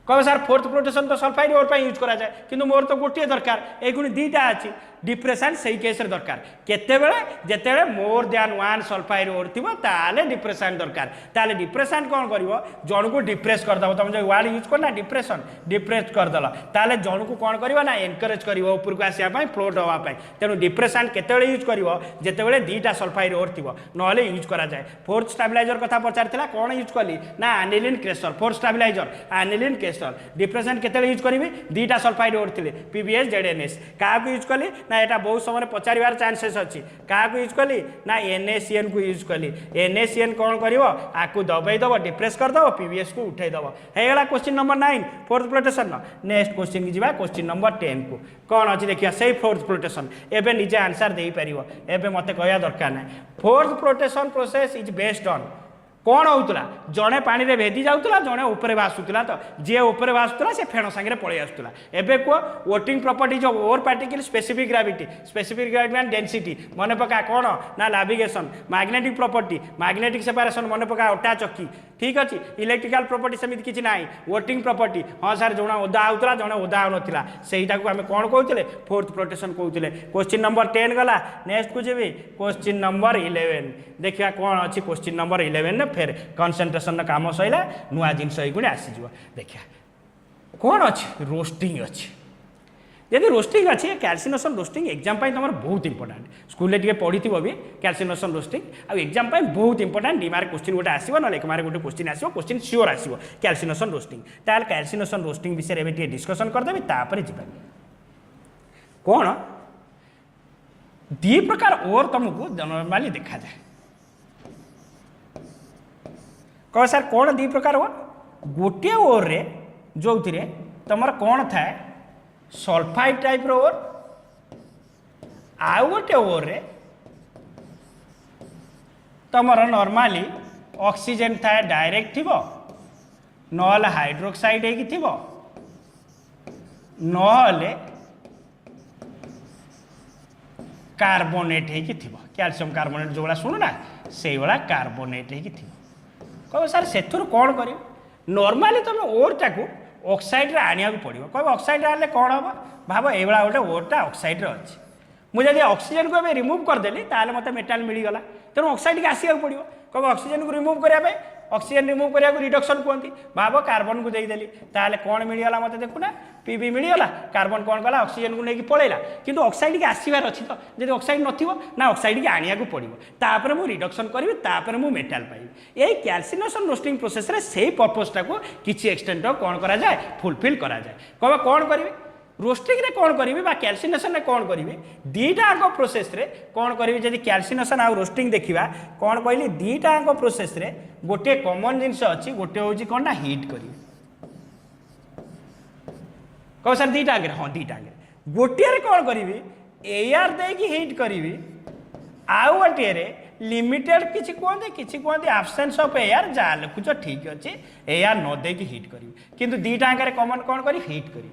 कह सार फोर्थ फ्लोटेशन तो सल्फाइड ओर पर यूज करा जाए किंतु मोर तो गोटे दरकार ये गुण दीटा अच्छी डिप्रेशन सही केस रे दरकार केतेबेले जेतेबेले more than one sulphide ore थिबो ताले डिप्रेशन दरकार ताले डिप्रेशन कौन करिवो जण को डिप्रेस कर दबो तुम जो वर्ड यूज करना डिप्रेशन डिप्रेस कर दला ताले जण को कौन करिवो ना एनकरेज करिवो ऊपर को आसिया पई फ्लोट होवा पई तेनु डिप्रेशन केतेबेले यूज करिवो जेतेबेले दीटा सल्फाइड ओर थिबो नहले यूज करा जाए फोर्थ स्टेबलाइजर कथा पचारथिला कौन यूज कली ना aniline cresol froth stabiliser aniline cresol depression केतेबेले यूज करिवि दीटा सल्फाइड ओर थिले PBS ZNS का यूज कली ना एटा बहुत समय पचार चांसेस अच्छी क्या यूज कली ना NaCN को यूज कली NaCN कौन कर आपको दबाई दब डिप्रेस करदब PBS को उठे दब होगा question number 9 fourth flotation next question की जी क्वेश्चन नंबर 10 को कौन अच्छी देखिए से फोर्थ फ्लोटेशन एवं निजे आंसर दे पार एवं मत कह दरकार ना fourth flotation process is based on कौन होता जड़े पानी रे भेदी जाऊला जड़े ऊपर भासुला तो जी ऊपर भासुला से फेण सागर पलि आसूला एवं कह wetting properties of ore particle specific gravity and density मन पका कौन ना नाविगेशन मैग्नेटिक प्रॉपर्टी मैग्नेटिक सेपरेशन मन पका अटा चक्की ठीक अच्छे इलेक्ट्रिकल प्रॉपर्टी सेमती किसी ना वोटिंग प्रॉपर्टी हाँ सार जड़े ओदा होता जड़े ओदा होना सहीटा को आम कौन कहते फोर्थ फ्लोटेशन कहते क्वेश्चन नंबर 10 गला नेक्स्ट को जी क्वेश्चन नंबर 11 देखिए कौन अच्छी क्वेश्चन नंबर 11 फिर कंसंट्रेशन काम सैला नुआ जिनस गुण आसीज देखिए कौन अच्छी रोस्टिंग अच्छी यदि रोस्टिंग अच्छी कैल्सिनेशन रोस्टिंग एग्जाम तुम बहुत इंपोर्टेंट स्कूल टे पढ़ी भी कैल्सिनेशन रोस्टिंग आ एग्जाम बहुत इंपोर्टेंट डी मार्क क्वेश्चन गोटे आसो ना एक मार्क गोटे क्वेश्चन आसो क्वेश्चन सियोर आसो कैल्सिनेशन रोस्टिंग ताल कैल्सिनेशन रोस्टिंग विषय में डिस्कसन करदेवि तापर जी कौन दी प्रकार ओर तुमको नॉर्मली देखा जाए कह सर कौन दी प्रकार ओर गोटे ओर रे जो तुम कौन थाए सल्फाइड टाइप रो ओर आउ गोटे ओर रे तुम नॉर्मली ऑक्सीजन थाए डायरेक्ट थी नहले हाइड्रोक्साइड थी नहले कार्बोनेट थी कैल्शियम कार्बोनेट जो भाया शुणुना से भाया कार्बोनेट थी कह सर से कौन कर नॉर्मली तुम ओरटा को ऑक्साइड आने पड़ो कह ऑक्साइड आने कौन हम भाव ये गोटे ओरटा ऑक्साइड अच्छी मुझे ऑक्सीजन को रिमूव करदेली ताले मत मेटाल मिलगला तेणु ऑक्साइड की आसवा पड़ो कह ऑक्सीजन को रिमूव करने ऑक्सीजन रिमूव करने को रिडक्शन कहती भाव कार्बन को देदेली ताले कौन मिलगला मत देखुना पीबी मिलगला कार्बन कौन कला ऑक्सीजन को लेकिन पलैला किंतु ऑक्साइड की आसबार अच्छी तो जब ऑक्साइड ना ऑक्साइड की आने को पड़ो तापर मु रिडक्शन करी मु मेटाल पाइबी यही कैल्सिनेशन रोस्टिंग प्रोसेस रे से पर्पसटा को किसी एक्सटेंट कौन करा जाए फुलफिल करा जाए कह कौन करी रोस्टिंग रे कौन करी कैल्सिनेशन रे कौन करी दीटा आंक प्रोसेस रे कौन करी जदि कैल्सिनेशन आ रोस्टिंग देखा कौन कहली दीटा आंक प्रोसेस रे गोटे कॉमन जिनस अच्छी गोटे हूँ कौन ना हिट करी कह सर दीटा आगे हाँ दीटा आगे गोटे कौन करी एयर देकी हिट करी आउ गोटे लिमिटेड किसी कहते आब्सेंस ऑफ एयर जहाँ लिखुच ठीक अच्छे एयर न देकी हिट करी किंतु दीटा आंक कॉमन कौन करी हिट करी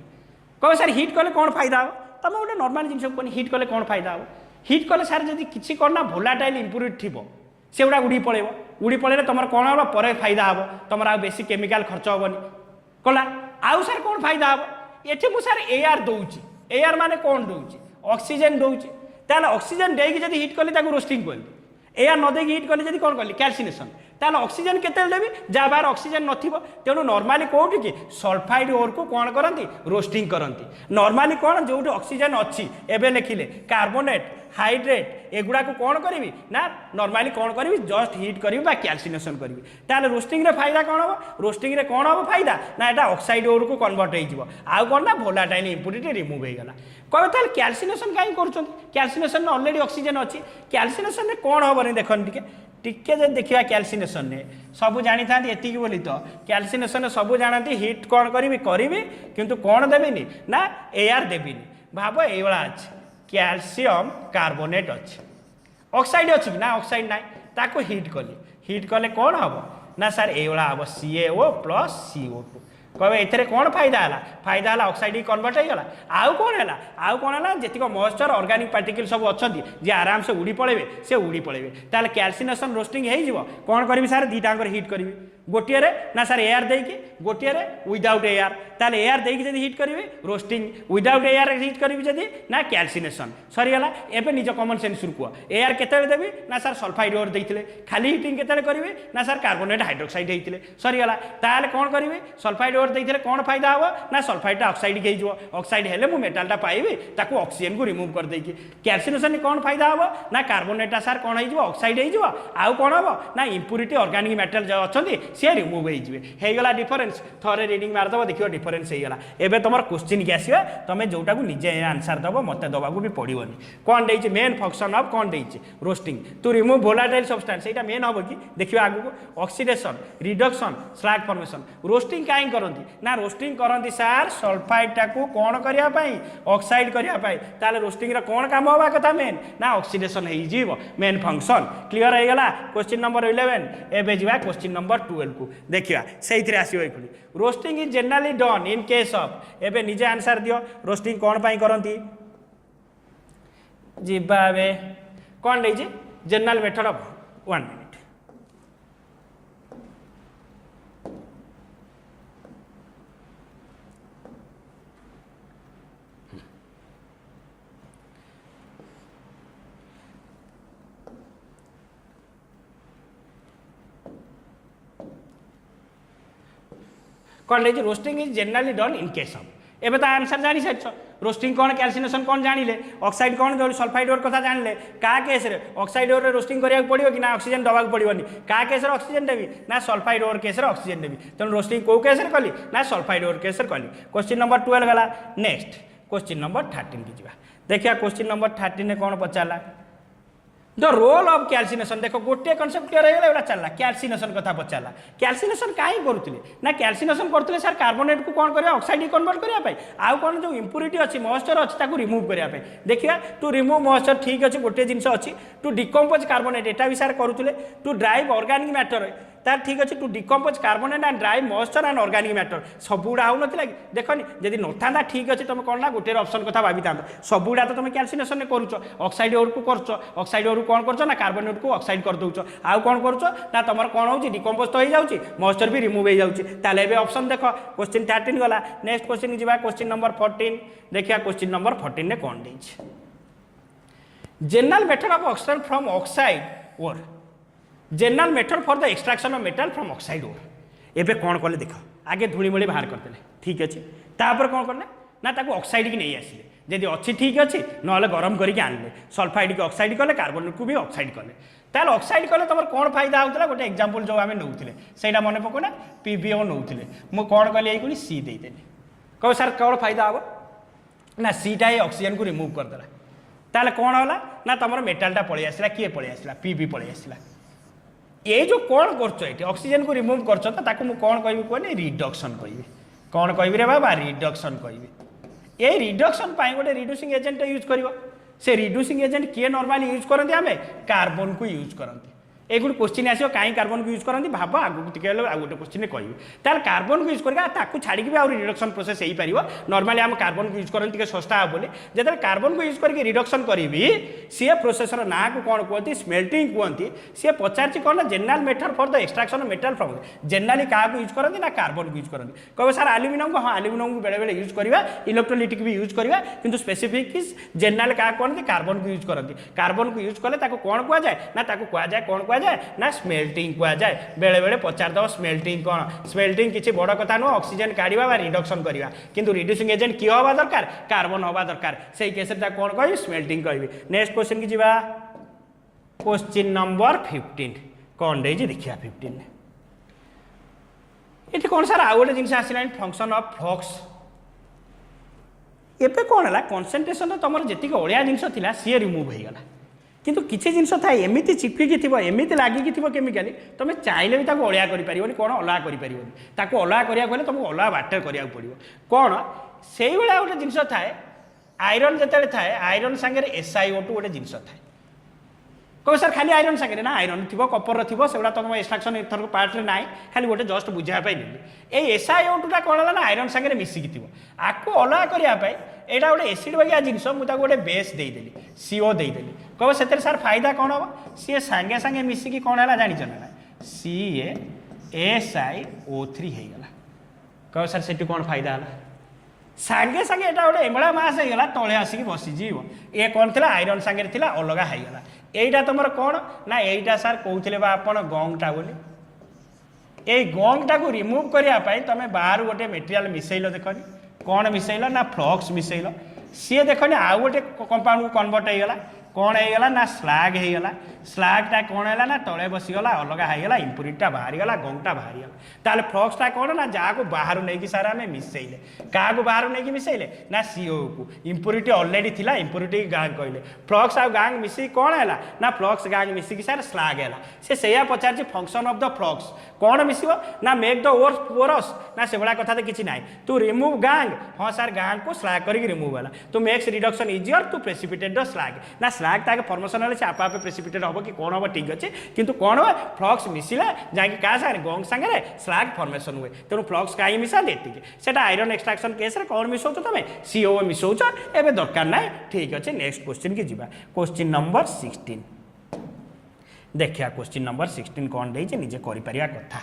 कह सर हिट कले कौन फायदा हो तुम गोटे नॉर्मल जिन कहनी हिट कले कौन फायदा हो हिट कले सर जब किसी कौन ना भोलाटाइल इम्प्यूरिटी थी से गुड़ा उड़ी पड़े तुम कौन हम पर फायदा हम तुम आ बेसी केमिकाल खर्च हेनी कला आउ सर कौन फायदा हम ये मुझे सर एयर दूची एयर माने कौन दूची ऑक्सीजन दूची ताल ऑक्सीजन देकी जब हिट कली रोस्टिंग कली एयर न देकी हिट कली जब कौन कली कैल्सिनेशन ताल ऑक्सीजन केते देवी जहाँ बाहर ऑक्सीजन नथिबो तेणु नॉर्मली कोठी कि सल्फाइड ओर को कौन करती रोस्टिंग करती नॉर्मली कौन जो ऑक्सीजन अच्छी एवं लिखिले कार्बोनेट हाइड्रेट एगुड़ा को कौन करी ना नॉर्मली कौन करी जस्ट हिट करी कैल्सिनेशन करी ताले रोस्टिंग रे फायदा कौन हम रोस्टिंग रे कौन हम फायदा ना यहाँ ऑक्साइड ओर को कन्वर्ट हो आउ कौन ना भोलाटाइल इम्प्यूरिटी रिमूव हो गला कह ताल कैल्सिनेशन कहीं कर कैल्सिनेशन ऑलरेडी ऑक्सीजन अच्छी कैल्सिनेशन रे कौन हम देखते टिके जब देखा कैल्सिनेशन ने सब जानी था एति बोली तो कैल्सिनेशन सब जानती हिट कौन करी किंतु कौन देविनी ना एयर देविनी भाव ये अच्छे कैल्शियम कार्बोनेट अच्छे ऑक्साइड अच्छी ना ऑक्साइड ना ताको हिट कले कौन हम ना सर ये हम CaO प्लस CO2 कहे एथे कौन फायदा है ऑक्साइड कन्वर्ट होगा आउ कौन है जीक मॉइस्चर ऑर्गेनिक पार्टिकल सब अच्छा जी आराम से उड़ी पड़े से उड़ी पड़े ताल कैल्सिनेशन रोस्टिंग हो कौन करी सार दीटा हिट करी गोटे ना सार एयर देकी गोटे विदाउट एयर ताल एयर देकी जब हिट करी रोस्टिंग विदाउट एयर हिट करी जदि ना कैल्सिनेशन सरीगला एवं निज कॉमन सेंस कह एयर केते देवी ना सार सल्फाइड ओर देते खाली हिटिंग केते करेंगे ना सार कार्बोनेट हाइड्रोक्साइड होते सरीगला ताल कौन करी सल्फाइड ओर देते कौन फायदा हम ना सल्फाइडटा ऑक्साइड हो ऑक्साइड हेले मु मेटालटा पाइबी ताकू ऑक्सीजन को रिमूव कर देकी कैल्सिनेशन कौन फायदा हम ना कार्बोनेटा सार कौन हो ऑक्साइड हो आउ कौन हम ना इम्प्यूरिटी ऑर्गेनिक मेटाल जो अच्छा सी रिमूव होगला डिफरेन्स थरे रीडिंग मारदेव देख डिफरेन्स होगा एवं तुम क्वेश्चन की आसवा तुम जोटा को निजे आंसर दब मत दबा भी पड़ोनी कौन दे मेन फंक्शन ऑफ कौन दे roasting to remove volatile substance यहाँ मेन हम कि देखिए आगू oxidation reduction slag formation roasting कहीं करती ना रोस्टिंग करती सार सल्फाइडटा को कौन करने ऑक्साइड करने ताले रोस्टिंग कौन काम हवा कथा मेन ना ऑक्सीडेशन हो मेन फंक्शन क्लीयर होगा क्वेश्चन नंबर 11 एवं जा क्वेश्चन नंबर 12 को देखिए से आसो roasting is generally done in case of एवं निजे आंसर दियो रोस्टिंग कौन पाई करती जीवा कौन नहीं जनरल मेथड ऑफ 1 मिनट कौन रही roasting is generally done in case of एवं तो आंसर जानी सारी रोस्टिंग कौन कैल्सिनेशन कौन जानिले ऑक्साइड कौन जो सल्फाइड ओर कथा जानिले का केस रे ऑक्साइड ओर रोस्टिंग करिया पड़ो कि ना ऑक्सीजन दबा पड़ोनी का केस ऑक्सीजन देवी ना सल्फाइड ओर केस ऑक्सीजन देवी तेणु रोस्टिंग कौ केस कली ना सल्फाइड ओर केस कली क्वेश्चन नंबर 12 गला नेक्स्ट क्वेश्चन नंबर 13 की जा देखिए क्वेश्चन नंबर 13 कौन पचारा द रोल ऑफ कैल्सिनेशन देख गोटे कनसेप्ट क्लियर हो गला चलला कैल्सिनेशन कथा पचारा कैल्सिनेशन कहीं करुले ना कैल्सिनेशन करते सर कार्बोनेट को कौन करा ऑक्साइड कन्वर्ट करने आउ कौन जो इम्प्यूरिटी अच्छी मॉइस्चर अच्छी रिमूव करने देखिए टू रिमूव मॉइस्चर ठीक अच्छे गोटे जिन अच्छी टू डिकम्पोज कार्बोनेट एटा भी सार करुले टू ड्राइव ऑर्गेनिक मैटर तार ठीक अच्छे to decompose carbonate and drive moisture and organic matter सबुड़ा हो ना देखनी जब न ठीक अच्छे तुम कौन ना गोटे ऑप्शन कथा भाभी था सबुड़ा तो तुम कैल्सिनेशन करुच ऑक्साइड ओर को कर ऑक्साइड ओर कौन कर ना कार्बोनेट को ऑक्साइड कर दौच आउ कौन कर तुम कौन हो डिकम्पोज तो हो जाऊँगी मॉइस्चर भी रिमूव हो जाए ऑप्शन देख क्वेश्चन 13 गला नेक्स्ट क्वेश्चन जी क्वेश्चन नंबर 14 देखिए क्वेश्चन नंबर 14 ने कौन दे general method of extraction from oxide ore general method for the extraction of metal from oxide ore एबे कौन कले देख आगे धूलीमूली बाहर करते ठीक अच्छे तापर कौन कले ना ताको ऑक्साइड की नहीं आसिले जदि अच्छी ठीक अच्छे ना गरम करके आनले सल्फाइड की ऑक्साइड कले कार्बोनेट को भी ऑक्साइड कले ताल ऑक्साइड कले तुम कौन फायदा होता गोटे एग्जांपल जो आम नौले से मन पकौना पीबीओ नौले मुझे कौन कली ये सी देदेली कह सर कौन फायदा हम ना सीटा ये ऑक्सीजन को रिमूव करदेला ताल कौन है ना तुम मेटालटा पलि आसला किए पलि आसला पीबी पलि आसला ये जो कौन कर ऑक्सीजन को रिमूव कर कौन कह कहनी रिडक्शन कहि कौन कह रे बाबा रिडक्शन कहि ये रिडक्शन गोटे रिड्यूसिंग एजेंट यूज कर से रिड्यूसिंग एजेंट किए नॉर्मली यूज करते आम कार्बन को यूज करते ये गोटे क्वेश्चन आसो कहीं कार्बन को यूज करते भाव आगू टे गोटे क्वेश्चन कह कार्बन को यूज करके छाड़ी भी आउ रिडक्शन प्रोसेस हो पार नॉर्मली आम कार्बन को यूज करते सस्ता हे बोली जो कार्बन को यूज करके रिडक्शन करी सी प्रोसेसर ना को कौन कहते स्मेल्टिंग कहते सी पचार कौन ना general method for the extraction metal from generally क्या यूज करते ना कार्बन को यूज करते कहे सर आल्युमिनियम को हाँ आल्युमिनियम को बेले बेले यूज करवा इलेक्ट्रोलिटिक भी यूज करवा किंतु स्पेसिफिक जनरल क्या कहते कार्बन को यूज करते कार्बन को यूज कले कौन कहुए ना कहुए कौन कहुए ना स्मेल्टिंग कहुए बेले बेले पचारद स्मेल्टिंग कौन स्मेल्टिंग किसी बड़ कथा नुह ऑक्सीजन काढ़ा रिडक्शन करवा किंतु रिड्यूसिंग एजेंट किए हवा दरकार कार्बन हवा दरकार से केस कौन कह स्मेल्टिंग कहि नेक्स्ट क्वेश्चन की जीवा क्वेश्चन नंबर 15 कौन दे देखिए 15 ये कौन सर आउ गोटे जिन आसला फंक्शन ऑफ फ्लक्स एबे कौन है कनसेंट्रेशन तुम जी अड़िया जिन सी रिमूव हो गला किंतु किसी जिन था एमती चिपकी थी एमती लगिकी थी केमिकाली तुम चाहिए भी अड़िया कर कौन अलग कर अलग करा तुमको अलग बाटर करा पड़ो कौन से भाया गोटे जिन थाए आयरन जो थाए आयरन सांगे SiO2 गोटे जिन थाए कह सर खाली आयरन सांगे ना आयरन थी कपर थी से तुम एक्सट्राक्शन एथर पार्ट में ना खाली गोटे जस्ट बुझापी नहीं ये SiO2 कौन है ना आयरन सांगे मिसिकी थी आपको अलग करने यहाँ गोटे एसिड वगिया जिनस मुझे गोटे बेस देदेली CO देदेली कह से सार फायदा कौन हम सी सांगे सांगे मिसिकी कौन है जान ना CaSiO3 होगा कह सर से कौन फायदा है सांगे सांगे यहाँ गोटे एमड़ा मास होगा तले आसिक बसीज ये कौन थी आयरन सांगे थी अलग होगा यहीटा तुम कौन ना यहीटा सार कहते आप गंगटा बोली ये गंगटा को रिमूव करने तुम बाहर गोटे मेटेरियाल मिसेल देखनी कौन मिसेल ना फ्लक्स मिसेल सी देखनी आउ गोटे कंपाउंड को कन्वर्ट होगा कौन होगा ना स्लाग होगा स्लागटा कौन है ना तले बसीगला अलग होगा इम्प्यूरिटा बाहरीगला गंगटा बाहरीगला ताल फ्लक्सटा कौन ना जहाँ को बाहर नहीं सार आम मिसेले क्या बाहर नहीं मिसेले ना CO को इम्प्यूरिटी अलरेडी थी इम्प्यूरिटी गांग कहले फ्लक्स आ गांग मिसिक कौन है ना फ्लक्स गांग मिसिक सार स्लाग है से पचार फंक्शन ऑफ द फ्लक्स कौन मिस ना मेक द ओर पोरस ना से भाया कथा तो किसी ना तू रिमूव गांग हाँ सार गांग को स्लाग करके रिमूव है तो makes reduction easier to precipitate the slag ना स्लाग ताके फॉर्मेशन है आप प्रेसिपिटेट हम कि कौन हम ठीक अच्छे किंतु कौन हुए फ्लक्स मिसिला जहाँकि क्या सारे गंग सांगे स्लाग फॉर्मेशन हुए तेणु फ्लक्स कहीं मिसा देती से आयरन एक्सट्रैक्शन केस कौन मिसाऊ तुम CO मिसाऊच एवं दरकार ना ठीक अच्छे नेक्स्ट क्वेश्चन की जीवा क्वेश्चन नंबर 16 देखिए क्वेश्चन नंबर 16 कौन दे निजे करिया कथा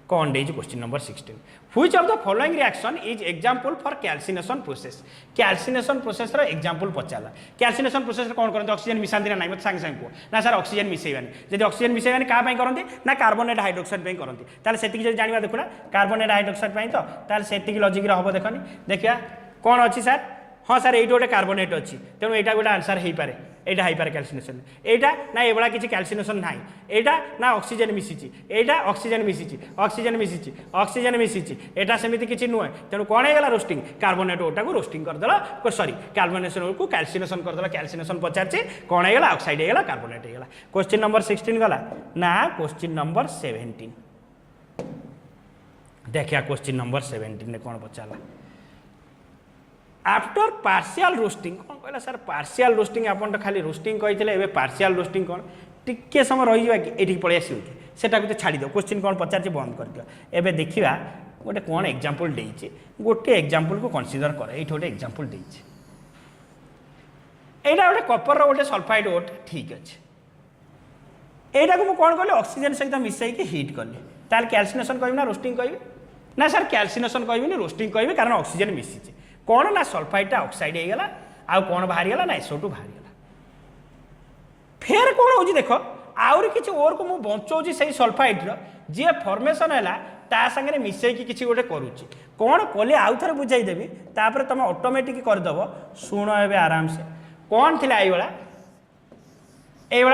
कौन दे question number 16 which of the following reaction is example for calcination process calcination process रो एग्जांपल पचाला कैल्सिनेशन प्रोसेस कौन करते ऑक्सीजन मिसांती ना मत सांगे सांगे ना सर ऑक्सीजन मिसेबानी जब ऑक्सीजन मिसेबानी क्या करते ना कार्बोनेट हाइड्रोक्साइड करते ताले सेतिकी जब जानिबा देखुना कार्बोनेट हाइड्रोक्साइड तो ताले सेतिकी लॉजिक हम देखनी देखिया कौन अच्छी सर हाँ सर ये गोटे कार्बोनेट अच्छी तेणु यहाँ गोटे आंसर हो पारे এইটা হাইপার ক্যালসিনেসন এইটা না এভাবে কিছু ক্যালসিনেসন নাই এইটা না অক্সিজেন মিশিছি এইটা অক্সিজেন মিশিছি অক্সিজেন মিশিছি এটা সেমিতি কিছু নুহে তেমন কোণ হয়ে গলা রোস্টিং কার্বনেট ওটাকে রোস্টিং করেদেল সরি কার্বনেসন ওকে ক্যালসিনেসন করেদেল ক্যালসিনেসন পচারছি কোণ হয়ে গলা অক্সাইড হয়ে গলা কার্বনেট হয়ে গলা কোশ্চিন নম্বর 16 গলা না কোশ্চিন নম্বর 17 देखिए क्वेश्चन नंबर 17 ने कौन पचारा आफ्टर पार्शियल रोस्टिंग कौन कहला सर पार्शियल रोस्टिंग आपन तो खाली रोस्टिंग कही एवं पार्शियल रोस्टिंग कौन टिके समय रही ये पलि आस सेटा को छाड़ दो क्वेश्चन कौन पचार बंद कर दियो एबे देखिबा गोटे कौन एग्जांपल देइछि गोटे एग्जांपल को कंसीडर कर एठी गोटे एग्जांपल देइछि एटा गोटे कपर गोटे सल्फाइड ओट ठीक अछि एटा को कौन कहले ऑक्सीजन सहित मिसाई के हीट करले ताल कैल्सिनेशन कहबी ना रोस्टिंग कहबी ना सर कैल्सिनेशन कहबी ना रोस्टिंग कहबी कारण ऑक्सीजन मिसिचे कौन ना सल्फाइडटा ऑक्साइड हो गला आउ कौन बाहरी गला ना SO2 बाहरी गला फेर कौन हो देख आउरी किछि और को मु बंचौछि सही सल्फाइड रो जे फॉर्मेशन हैला ता संगे मिसई कि किछि गोटे करूछि कौन कोले आउ थरे बुझाई देबी तापर तुम ऑटोमेटिक कर दबो सुनो एबे आराम से कौन थिला एई वाला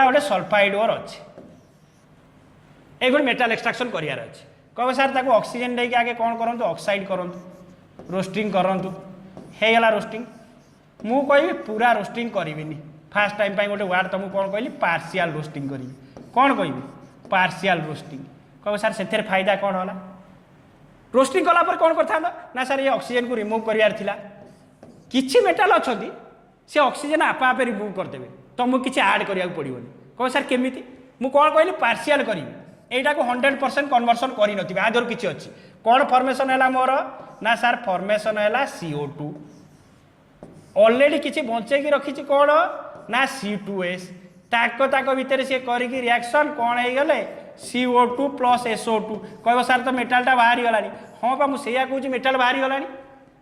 गोटे सल्फाइड ओर अछि एगुण मेटाल एक्सट्राक्शन करियार अछि कब सर ताको ऑक्सीजन देके आगे कौन करंतु ऑक्साइड करंतु रोस्टिंग करंतु हे गला रोस्टिंग मु कहबी पूरा रोस्टिंग करिविनी फास्ट टाइम पाई गोटे वर्ड तुमको कौन कहली पार्शियल रोस्टिंग करी कौन कहबी पार्शियल रोस्टिंग कब सर से फायदा कौन होला रोस्टिंग कला पर कौन करथा ना सर ये ऑक्सीजन को रिमूव करियार थिला किछि मेटाल अछंती से ऑक्सीजन आपा आपे रिमूव करदेबे तुमको किछि ऐड करिया पड़िबोनी कब सर केमिति मु कौन कहली पार्शियल करी एटा को 100% कन्वर्सन करी नथिबे आदर किछि अछि कौन फॉर्मेशन हैला मोर ना सर फॉर्मेशन हैला CO2 ऑलरेडी किछि बंचे की रखिछि कौन ना C2S ताको भितर से करिकी रिएक्शन कौन हो गले CO2 प्लस SO2 कहबो सर तो मेटालटा बाहरी गलानी हां बा मु सेया कहूछि मेटाल बाहरी गलानी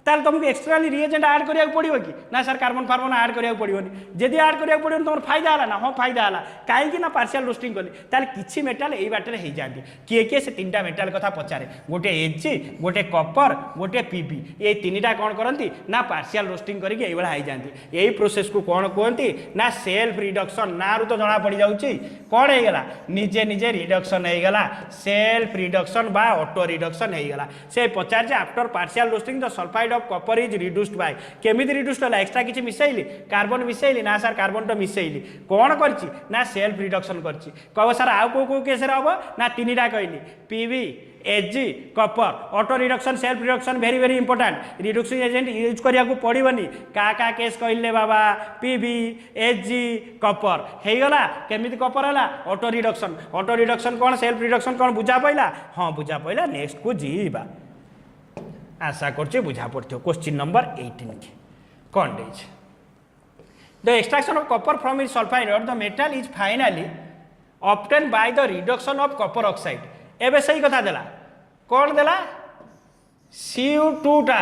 ताल तुमको एक्सटर्नली रिएजेंट ऐड करिया पड़िबो कि ना सर कार्बन फार्बन ऐड करिया पड़िबोनी जदि ऐड करिया पड़िबोनी तुम फायदा हला ना हां फायदा हला काहे कि ना पार्शियल रोस्टिंग कली ताल किछि मेटाल एई बाटरे हे जांदी किए से तीनटा मेटाल कथा पचारे गोटे Hg गोटे कॉपर गोटे Pb ए तीनटा कोन करंती ना पार्शियल रोस्टिंग करके एई बळा हे जांदी एई प्रोसेस को कोन कहंती ना सेल्फ रिडक्शन ना रु तो जणा पड़ी जाउची कोन हे गला निजे निजे रिडक्शन हे गला सेल्फ रिडक्शन बा ऑटो रिडक्शन हे गला से पचार जे after partial roasting the sulphide of copper is reduced by केमिति रिड्यूस्ड होला एक्स्ट्रा किछि मिसाइली कार्बन मिसाइली ना सर कार्बन तो मिसाइली कोन करछि ना सेल्फ रिडक्शन करछि कहबो सर आउ को केस रे हबो ना तीनटा कहली Pb Hg copper auto reduction self reduction very very important reduction agent use करिया को पड़िबनी का केस कहले बाबा Pb Hg कॉपर हे गला केमिति कॉपर हला ऑटो रिडक्शन कोन सेल्फ रिडक्शन कोन बुझा पइला हां बुझा पइला नेक्स्ट को जीवा आशा करछे बुझा पड़थो क्वेश्चन नंबर 18 के कौन देछ the extraction of copper from its sulphide ore the metal is finally obtain by the reduction of copper oxide एबे सही कथा देला कौन देला CO2 टा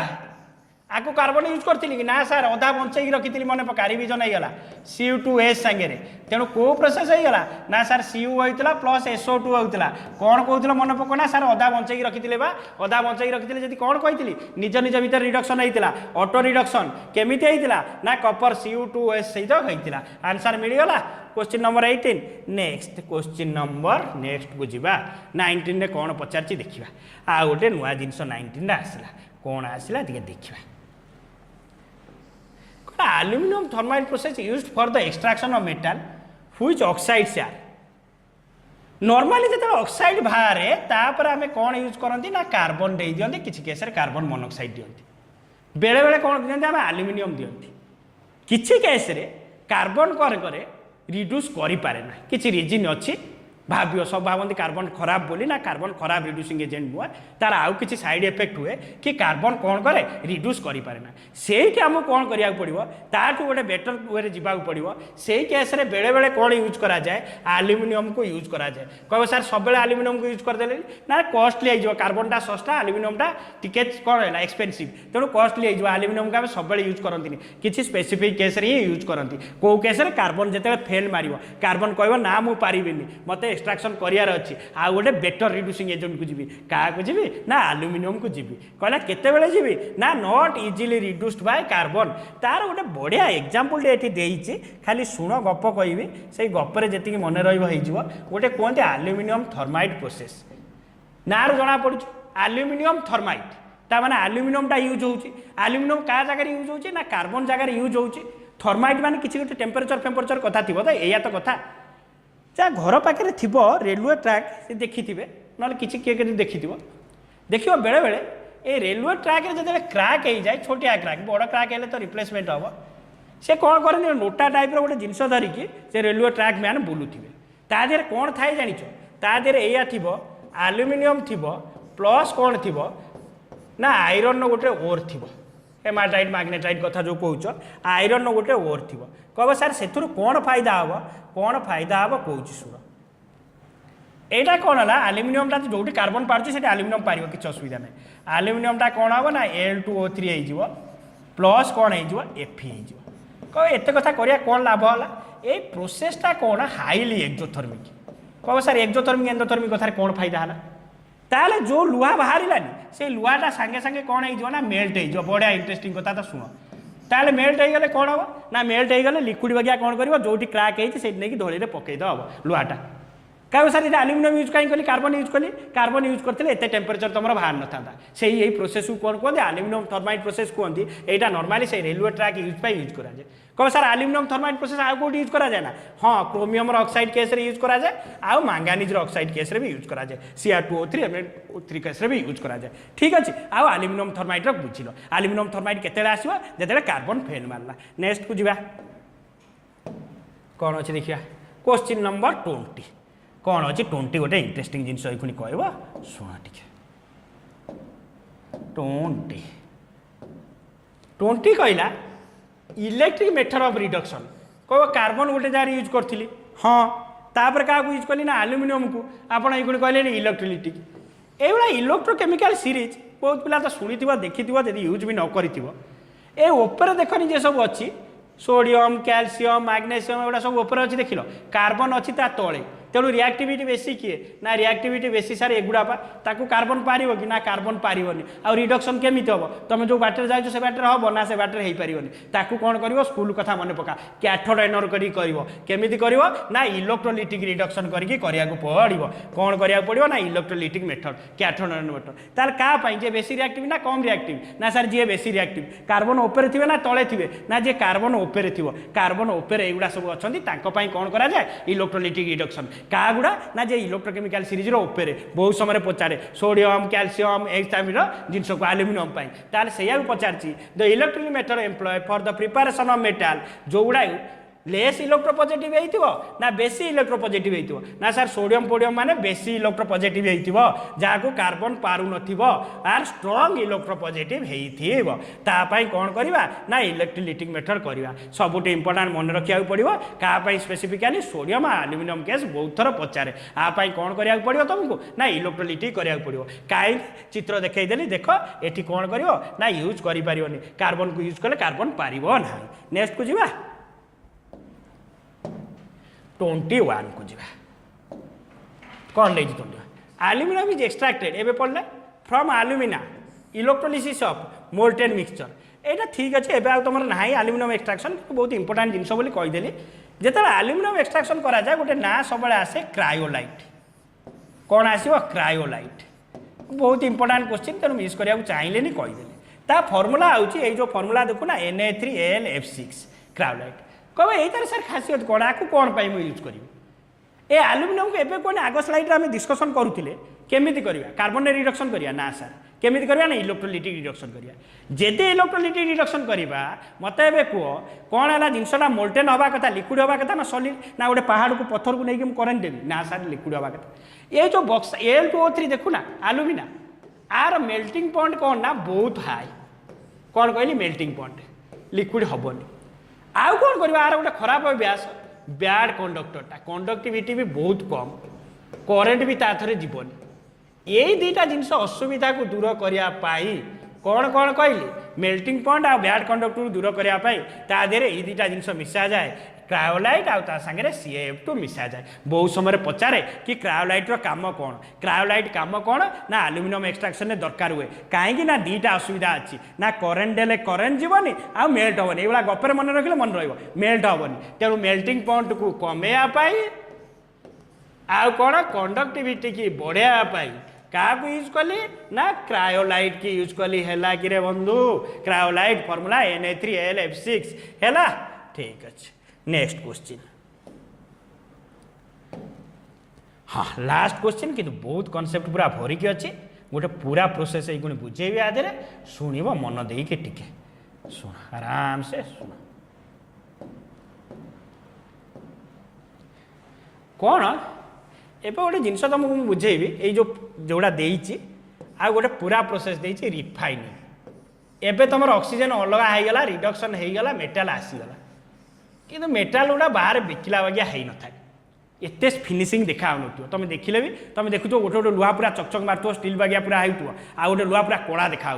आको कार्बन यूज करथिली कि ना सर अधा बंचे की रखिथिली मने पका रिवीजन हे गला CO2S संगे रे तेनु को प्रोसेस हे गला ना सर Cu होइतला प्लस SO2 होइतला कोन कहउतला मने पको ना सर अधा बंचे की रखिथिले बा अधा बंचे की रखिथिले जदी कोन कहिथिली निज निज भीतर रिडक्शन हेइतला ऑटो रिडक्शन केमिति हेइतला ना कॉपर Cu2S सहित हेइतला आंसर मिली गला question number 18 next question number next बुझिबा 19 ने कोन पचारची देखिबा आ गोटे नुवा जिंस 19 रे आसिला कोन आसिला दिके देखिबा aluminum thermite process used for the extraction of metal which oxides are normally जब ऑक्साइड बाहर तापर आम कौन यूज करती ना कार्बन दे दियंती किसी केस कार्बन मोनोक्साइड दियंती बेले बेले कौन दियंती आम एल्युमिनियम दियंती किसी केस कार्बन करे रिड्यूस करि पारे ना किसी रिजिन अच्छी भाव्य सब भावती कार्बन खराब बोली ना कार्बन खराब रिड्यूसिंग एजेंट नुहे तार आउ किसी साइड इफेक्ट हुए कि कार्बन कौन करे रिड्यूस करि पारे ना सेही आमको कौन करिया पड़िबो ताठू गोटे बेटर वे जावाक पड़िबो सेही केस रे बेले बेले कौन यूज करा जाए एल्युमिनियम को यूज करा जाए कहबो सर सब बेले एल्युमिनियम को यूज कर देले ना कॉस्टली आइजो कार्बनटा सस्ता एल्युमिनियमटा टिके कौन है एक्सपेंसिव तेणु कॉस्टली आइजो एल्युमिनियम का सब बेले यूज करंतिनी किछि स्पेसिफिक केस रे यूज करंती को केस रे कार्बन जते फेल मारिबो कार्बन कहबो ना मु पारिबिनी मते एक्सट्राक्शन करार अच्छी आ गोटे बेटर रिड्यूसिंग एजेंट को जी क्या जी ना आल्युमिनियम को जी कहला केतेबेले जी ना not easily reduced by carbon तार गोटे बढ़िया एग्जांपल टे देइछि खाली शुण गप कहबी से गपरे जी मन रही गोटे कहते आल्युमिनियम थर्माइट प्रोसेस ना जना पड़ू आल्युमिनियम थर्माइट ताने आल्युमिनियमटा यूज होची आल्युमिनियम क्या जगह यूज होची ना कार्बन जगह यूज होची थर्माइट माने किसी गोटे टेम्परेचर कथा थी तो या तो कथा जहाँ घर पाखे थी रेलवे ट्रैक से देखी थे ना किसी किए देखी देख बेले बेले ये रेलवे ट्रैक जो क्रैक हो जाए छोटिया क्रैक बड़ क्रैक है तो रिप्लेसमेंट हम से कौन करें नोटा टाइप रोटे जिनस धरिकी से रेलवे ट्रैक मैंने बुलूवे ता देहरे कौन थाए जाच ता देहरे या थी आल्युमिनियम थी प्लस कौन थी ना आयरन गोटे ओर थी हेमाटाइट मैग्नेटाइट कथा जो कौच आयरन गोटे ओर थी कह सार से कौन फायदा हम कौच शुण एटा कौन है आल्युमिनियमटा जो कार्बन पार्टी से आल्युमिनियम पार किसी असुविधा ना आल्युमिनियमटा कौन हम ना Al2O3 हो प्लस कौन हो Fe कह एत कथा करा कौन लाभ है ये प्रोसेसटा कौन हाईली एक्जोथर्मिक कह सार एक्जोथर्मिक एंडोथर्मिक कथार कौन फायदा है ताले जो लुहा बाहरानी से लुहाटा सांगे सांगे कौन हो मेल्ट हो बढ़िया इंटरेस्टिंग कथा तो शुण ताले मेल्ट हो गले कौन हम ना मेल्ट हो गले लिक्विड बगिया कौन कर जो क्रैक होती नहीं धड़ी पकईद हम लुहाटा क्या सर ये आल्युमिनियम यूज कहीं कली कार्बन यूज करते एत टेम्परेचर तुम बाहर न था से यही प्रोसेस को कौन कहते आल्युमिनियम थर्माइट प्रोसेस कहते यहाँ नॉर्मली से रेलवे ट्रैक यूज कराए कह सर आल्युमिनियम थर्माइट प्रोसेस आउ कौट यूज कराए ना हाँ क्रोमियम ऑक्साइड केस यूज कराए आउ मैंगानीज ऑक्साइड केस भी यूज कराए Cr2O3 Mn3 केस भी यूज कराए ठीक अच्छे आउ आल्युमिनियम थर्माइट बुझिल आल्युमिनियम थर्माइट केते आसो जो कार्बन फेल मारला नेक्स्ट को जा कौन अच्छे देखिए क्वेश्चन नंबर 20 कौन अच्छी 20 गोटे इंटरेस्टिंग जिनस पुणी कह शुण टे 20 कहला इलेक्ट्रिक मेथड ऑफ रिडक्शन कह कार्बन गोटे जगह यूज करी हाँ तापर क्या यूज कली ना आल्युमिनियम को आपड़ ये कहले इलेक्ट्रोलिटिक ये इलेक्ट्रोकेमिकल सीरीज बहुत पिला तो शुणी देखी यदि यूज भी न कर देखनी जे सब अच्छी सोडियम कैल्शियम मैग्नेशियम एगुड़ा सब ऊपर अच्छी देख कार्बन अच्छी ता तले तेणु रिएक्टिविटी बेसी किए ना रिएक्टिविटी बेसी सार एगुड़ा ताकू कार्बन पार कि ना कार्बन पारनी आ रिडक्शन केमी हम तुम जो बाटर जाओ से बाटर हम ना से बाटर हो पारनि ताकू कौन कर स्कूल कथा मन पका कैथोड एनर करमी कर ना इलेक्ट्रोलिटिक रिडक्शन करके पड़ो कौन करा पड़ो ना इलेक्ट्रोलिटिक मेथड कैथोड एनर मेथड तार क्या जे बेसी रिएक्टिव ना कम रिएक्टिव ना सर जी बेसी रिएक्टिव कार्बन ऊपर थे ना तले थे ना जे कार्बन ऊपर थी कार्बन ऊपर एगुड़ा सब अच्छा कौन कराए इलेक्ट्रोलिटिक रिडक्शन क्या गुड़ा ना जे इलेक्ट्रोकेमिकल सीरीज ऊपर बहुत समय पचारे सोडियम कैल्शियम एक्सामिर जिनस को आल्युमिनियम ताल से पचार the electric method employ for the preparation of metal जो गुड़ा लेस इलेक्ट्रोपॉजिटिव होइतिबो ना बेसी इलेक्ट्रोपॉजिटिव होइतिबो ना सर सोडियम पोडियम माने बेसी इलेक्ट्रोपॉजिटिव होइतिबो जाको कार्बन पारु नथिबो आर स्ट्रांग इलेक्ट्रोपॉजिटिव हेइथिबो ता पई कोन करबा ना इलेक्ट्रोलिटिक मेथड करबा सबुटे इंपोर्टेंट मन रखिया पड़िबो का पई स्पेसिफिकली सोडियम आ एल्युमिनियम केस बहुत थर पचारे आ पई कोन करिया पड़िबो तुमको ना इलेक्ट्रोलिटिक करिया पड़िबो काई चित्र देखै देली देखो एठी कोन करियो ना यूज करि पारिबोनी कार्बन को यूज करले कार्बन पारिबो ना नेक्स्ट को जिबा 21 को जी कौन ले 21 आल्युमिनियम इज एक्सट्रैक्टेड एवं पढ़ले from alumina electrolysis of molten mixture यहाँ ठीक अच्छे एवं तुम ना आल्युमिनियम एक्सट्राक्शन बहुत इंपोर्टेंट जिनस बोली कहीदेली जो आल्युमिनियम एक्सट्राक्शन कराए गोटे ना सब आसे क्रायोलाइट कौन आसो क्रायोलाइट बहुत इंपोर्टेंट क्वेश्चन तेणु मिस करने चाहिए कहीदेली ता फर्मूला आउची जो फर्मूला देखुना Na3Al क्रायोलाइट कह ये सर खासियत कौन आपको कौन पाई मुझे यूज करी ए आल्युमिनियम को एवं कौन आग स्लाइड आम डिस्कसन करूँ केमी करवा कार्बन रिडक्शन करवा ना सर केमी करवा ना इलेक्ट्रोलिटिक रिडक्शन करवा जेदे इलेक्ट्रोलिटिक रिडक्शन करवा मत ए कह कौन है जिनसा मोल्टेन हवा कथा लिक्विड हवा कथा ना सॉलिड ना गोटे पहाड़ को पत्थर को लेकिन करेन्ट देवी ना सर लिक्विड हवा कथा ये जो बक्स Al2O3 देखुना आल्युमिना आर मेल्टिंग पॉइंट कौन ना बहुत हाई कौन कहली मेल्टिंग पॉइंट लिक्विड हेनी आउ कौन करवा आर गोटे खराब अभ्यास बैड कंडक्टरटा कंडक्टिविटी भी बहुत कम करेन्ट भी ताथरे जीवन यही दुईटा जिनस असुविधा को दूर करने कौन कहली मेल्टिंग पॉइंट आ बैड कंडक्टर दूर करने ता देहरे ये दुईटा जिनस मिसा जाए क्रायोलाइट आउ ता संगे CaF2 मिसा जाए बहुत समय पचारे कि क्रायोलाइट काम कौन क्रायोलाइट काम कौन ना आलुमिनियम एक्सट्राक्शन दरकार हुए कहीं ना दीटा असुविधा अच्छी ना करेन्ट देले करेन्ट जीवनी आ मेल्ट हेनी ये गपर मन रखिले मन रेल्ट हेनी तेणु मेल्टिंग पॉइंट को कमेवाई आउ कौन कंडक्टिविटी की बढ़ावाई क्या यूज कली ना क्रायोलाइट की यूज कली है कि रे बंधु क्रायोलाइट फॉर्मूला Na3Al(F6) है ठीक अच्छे नेक्स्ट क्वेश्चन हाँ लास्ट क्वेश्चन कि बहुत कॉन्सेप्ट पूरा भरिकी अच्छी गोटे पूरा प्रोसेस ये बुझेबी आधे शुणव मन देके टिके शुण आराम से शुण कौन एवं गोटे जिनस तुमको मुझे बुझेबी ये जोड़ा देती आ गोटे पूरा प्रोसेस देती रिफाइनिंग एवं तुम ऑक्सीजन अलग होगला रिडक्शन होगला मेटाल आसीगला कि मेटाल गुड़ा बाहर बिकिला बागिया हो न था एत फिनिशिंग देखा तुम देखिले भी तुम देखु गोटे गोटे लुहा पूरा चकचक मार्थ स्टील बागिया पूरा हो आ गोटे लुहा पूरा कड़ा देखा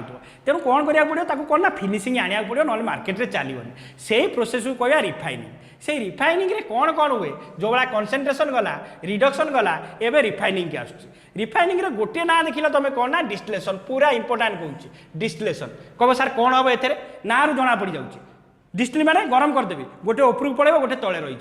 तेणु कौन करा पड़ो कौन ना फिनिशिंग आने पड़ो ना मार्केट में चलनी से प्रोसेस को कहवा रिफाइनिंग से रिफाइनिंग रे कौन कौन हुए जो भाया कनसेंट्रेशन गला रिडक्शन गला एवं रिफाइनिंग के आसूँ रिफाइनिंग रे गोटे ना देख तुम कौन ना डिस्टिलेशन पूरा इंपोर्टाट कहूँ डिस्टिलेशन कह सर कौन हम ए ना जना पड़ जाऊँगी डिस्टिल माने गरम करदेवी गोटे उपरକୁ पड़े गोटे तले रही